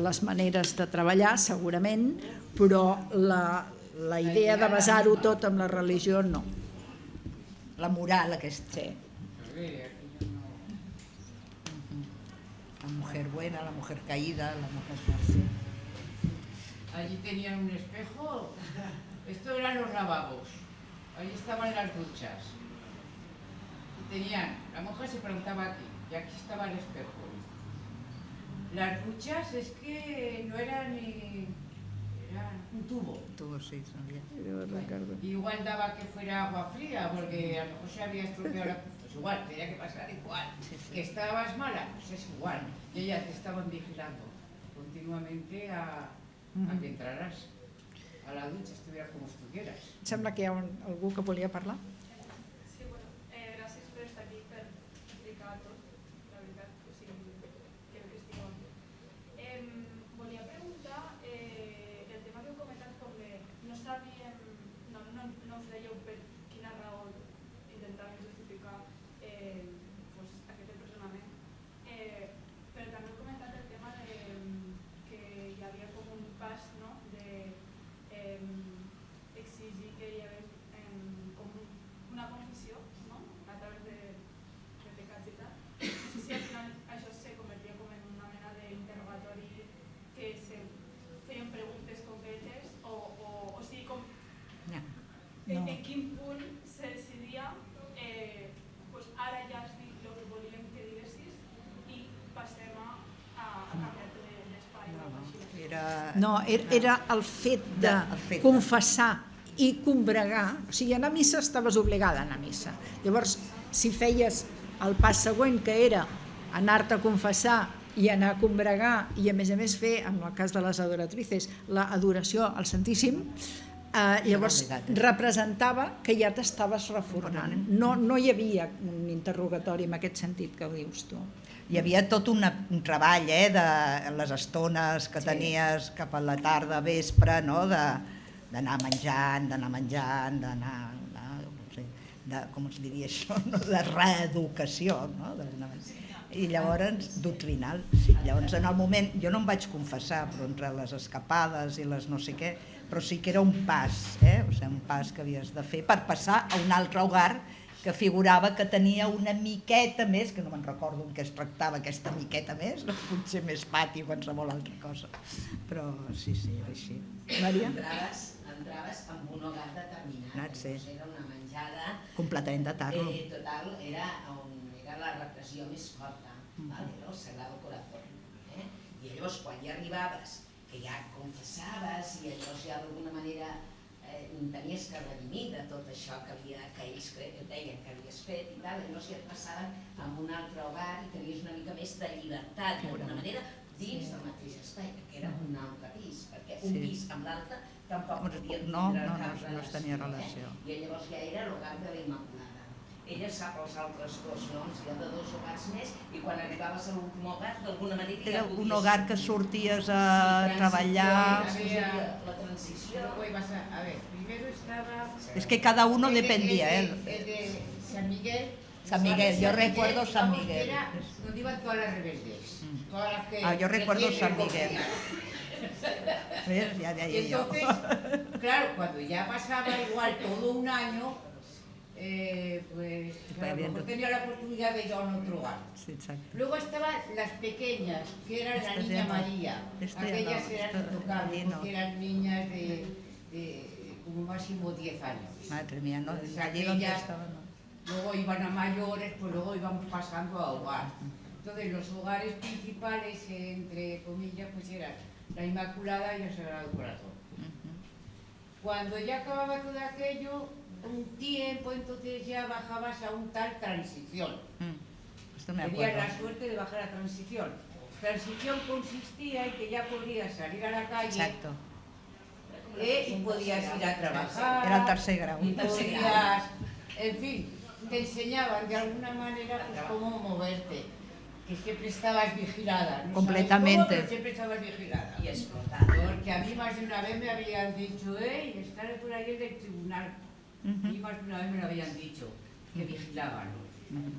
les maneres de treballar, segurament, però la idea de basar-ho tot en la religió, no. La moral aquesta. Sí. La mujer buena, la mujer caída, la mujer fácil. Allí tenían un espejo. Esto eran los lavabos. Ahí estaban las duchas. Y tenían, la mujer se preguntaba aquí, y aquí estaba el espejo. Las duchas es que no eran ni... eran un tubo. Tuvo, sí, sabía. Igual daba que fuera agua fría, porque a lo mejor se había estropeado la... Pues igual, tenía que pasar igual. Sí, sí. Que estabas mala, pues es igual. Y ellas te estaban vigilando continuamente a que entraras a la ducha, estuvieras como estuvieras. Em sembla que hi ha algú que volia parlar. Sí, bueno, gràcies per estar aquí, per explicar tot, la veritat, o sigui, crec que estic molt bé. Volia preguntar, el tema que heu comentat, com de no sabíem, no us dèieu per quina raó intentaven justificar pues, aquest empresonament, però també heu comentat el tema de que hi havia com un pas, no?, de exigir que hi hagués com una confessió, no?, a través de pecats i tal. No sé si al final això se convertia com en una mena d'interrogatori que se feien preguntes concretes o sigui com No. en quin punt se decidia pues ara ja has dit el que volíem que diguessis i passem a canviar-te d'espai o alguna cosa així. No, era el fet de El fet de- confessar i combregar, o sigui, anar a missa estaves obligada a anar a missa. Llavors, si feies el pas següent, que era anar-te a confessar i anar a combregar i a més fer, en el cas de les adoratrices, l'adoració al Santíssim, llavors representava que ja t'estaves reformant. No hi havia un interrogatori en aquest sentit que ho dius tu. Hi havia tot un treball de les estones que tenies cap a la tarda, vespre, no? D'anar menjant, d'anar, no sé, com es diria això, no? De reeducació, no? D'alguna manera. I llavors, doctrinal. Llavors, en el moment, jo no em vaig confessar, però entre les escapades i les no sé què, però sí que era un pas, o sigui, un pas que havies de fer per passar a un altre hogar que figurava que tenia una miqueta més, que no me'n recordo en què es tractava aquesta miqueta més, no? Potser més pati o qualsevol altra cosa, però sí, era així. Maria? Entraves amb un hogar determinat, Sí. era una menjada, Completament de tarro. total, era la repressió més forta, era el Sagrado Corazón. I llavors, quan ja arribaves, que ja confessaves i llavors ja d'alguna manera tenies que redimir de tot això que ells deien que havies fet i tal, llavors ja et passaven a un altre hogar i tenies una mica més de llibertat d'alguna manera dins del mateix espai, que era un altre pis, perquè un pis amb l'altre tampoc podien tindre cap relació. No es tenia relació. I llavors ja era l'hogar de la Immaculada. Ella sap els altres dos noms, hi ha de dos hogars més, i quan arribaves a l'últim hogar, d'alguna manera ja Era podies... un hogar que sorties a treballar. La transició... A ver, primero estaba... Es que cada uno dependía, El de San Miguel. San Miguel, yo recuerdo San digamos que Miguel. era donde iban todas las rebeldes. Todas las que Yo recuerdo recién San Miguel. recogían. ¿Ves? Ya de Y ahí yo. entonces, claro, cuando ya pasaba igual todo un año, pues a lo mejor tenía la oportunidad de ir a un otro hogar. Sí, exacto. Luego estaban las pequeñas, que eran la Estas Niña ya no. María. Esto ya Aquellas no, eran esto intocables, allí no. porque eran niñas de como máximo 10 años. Madre mía, ¿no? O sea, Allí que donde ellas estaban, ¿no? luego iban a mayores, pues luego íbamos pasando a hogar. Entonces los hogares principales, entre comillas, pues eran la Inmaculada y el Sagrado Corazón. Cuando ya acababa todo aquello, un tiempo, entonces ya bajabas a un tal transición. Esto me Tenías acuerdo. la suerte de bajar a transición. Transición consistía en que ya podías salir a la calle Exacto. y podías ir a trabajar. Era el tercer grau. Y podías, en fin, te enseñaban de alguna manera pues, cómo moverte. Que siempre estabas vigilada. No Completamente. sabes cómo, pero siempre estabas vigilada. Y explotada. Porque a mí más de una vez me habían dicho, estaré por ahí en el tribunal. A mí más de una vez me lo habían dicho, que vigilaban.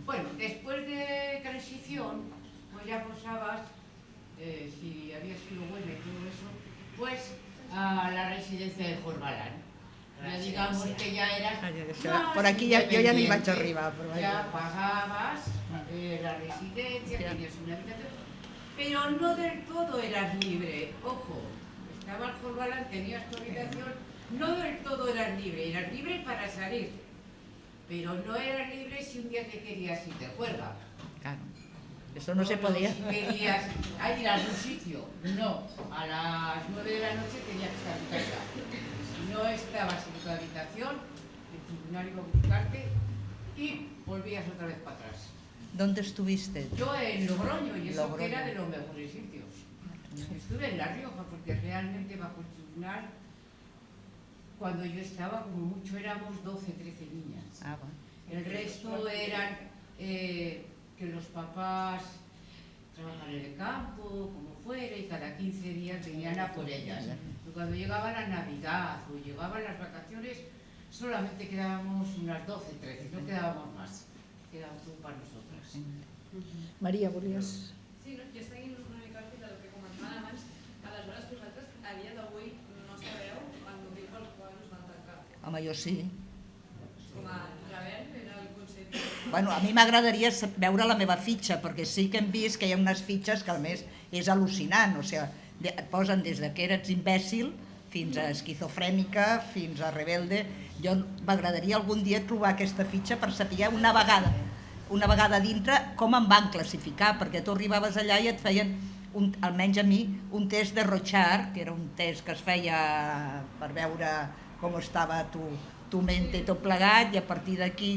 Bueno, después de transición, pues ya pasabas, si había sido buena y todo eso, pues a la residencia de Jorbalán. Ya digamos que ya eras más Por aquí yo ya ni vaig independiente. arribar. Però Ya pagabas la residencia, tenías una habitación Pero no del todo eras libre, ojo, estaba el Jorbalán, tenías tu habitación, no del todo eras libre para salir, pero no eras libre si un día te querías ir de juerga. Claro. Eso no se O podía. Si querías ir a algún sitio, no, a las 9 de la noche tenías que estar en casa. Si no estabas en tu habitación, el tribunal iba a buscarte y volvías otra vez para atrás. ¿Dónde estuviste? Yo en Logroño, y eso Logroño. que era de los mejores sitios. Estuve en La Rioja, porque realmente bajo el tribunal, cuando yo estaba, como mucho éramos 12, 13 niñas. Ah, bueno. El resto eran que los papás trabajaban en el campo, como fuera, y cada 15 días venían a por ellas. Y cuando llegaba la Navidad o llegaban las vacaciones, solamente quedábamos unas 12, 13, no quedábamos más. Quedava tot per nosaltres. Maria, volies... Sí, no, jo seguint una mica el fil del que comentaven abans, aleshores vosaltres a dia d'avui no sabeu el motiu pel qual us van tancar. Home, jo sí. Com a rebel era el concepte. Bueno, a mi m'agradaria veure la meva fitxa, perquè sí que hem vist que hi ha unes fitxes que a més és al·lucinant, o sigui, et posen des de que eres imbècil fins a esquizofrènica, fins a rebelde. Jo m'agradaria algun dia trobar aquesta fitxa per saber una vegada dintre com em van classificar, perquè tu arribaves allà i et feien, almenys a mi, un test de Rorschach, que era un test que es feia per veure com estava tu mente i tot plegat, i a partir d'aquí...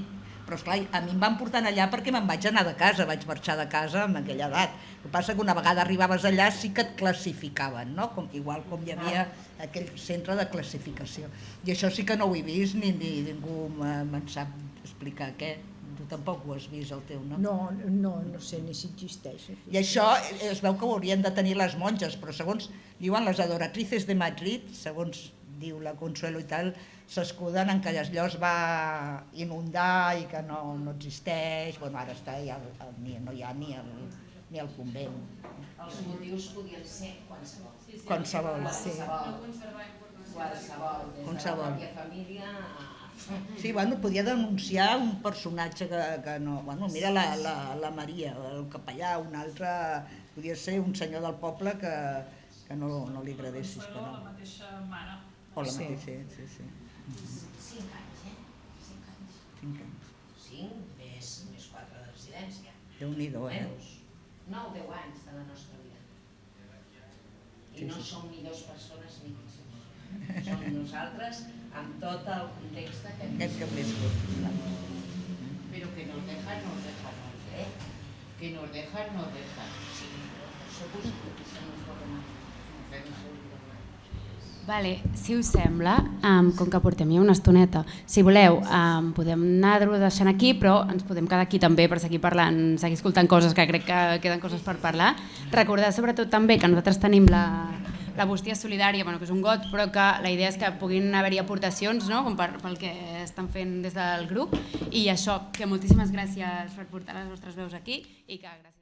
Però esclar, a mi em van portar allà perquè me'n vaig anar de casa, vaig marxar de casa amb aquella edat. El que passa que una vegada arribaves allà sí que et classificaven, no? Igual com hi havia aquell centre de classificació. I això sí que no ho he vist, ni ningú me'n sap explicar què. Tu tampoc ho has vist, el teu, no? No sé ni si existeix. I això es veu que ho haurien de tenir les monges, però segons diuen les adoratrices de Madrid, segons diu la Consuelo i tal, s'escuden en que allò es va inundar i que no existeix. Bueno, ara està, no hi ha ni el convent. Els motius podien ser qualsevol. Qualsevol, sí. No conservar informació. Qualsevol, des de la pròpia família a... Sí, bueno, podia denunciar un personatge que no... Bueno, mira la Maria, el capellà, un altre... Podia ser un senyor del poble que no li agradessis. Consuelo, la mateixa mare. O la mateixa, sí. 5 anys, 5 anys. 5 anys. 5 més 4 de residència. Déu-n'hi-do, Menys 9 o 10 anys de la nostra vida. I no som millors persones ni pitjors. Som nosaltres amb tot el context que hem viscut. Pero que nos dejan, ¿eh? Que nos dejan. Sí, això busco que se nos forma. Vale, si us sembla, com que portem ja una estoneta, si voleu podem anar-ho deixant aquí, però ens podem quedar aquí també per seguir parlant, seguir escoltant coses, que crec que queden coses per parlar. Recordar sobretot també que nosaltres tenim la bústia solidària, que és un got, però que la idea és que puguin haver-hi aportacions, no? Com pel que estan fent des del grup, i això, que moltíssimes gràcies per portar les vostres veus aquí i que gràcies.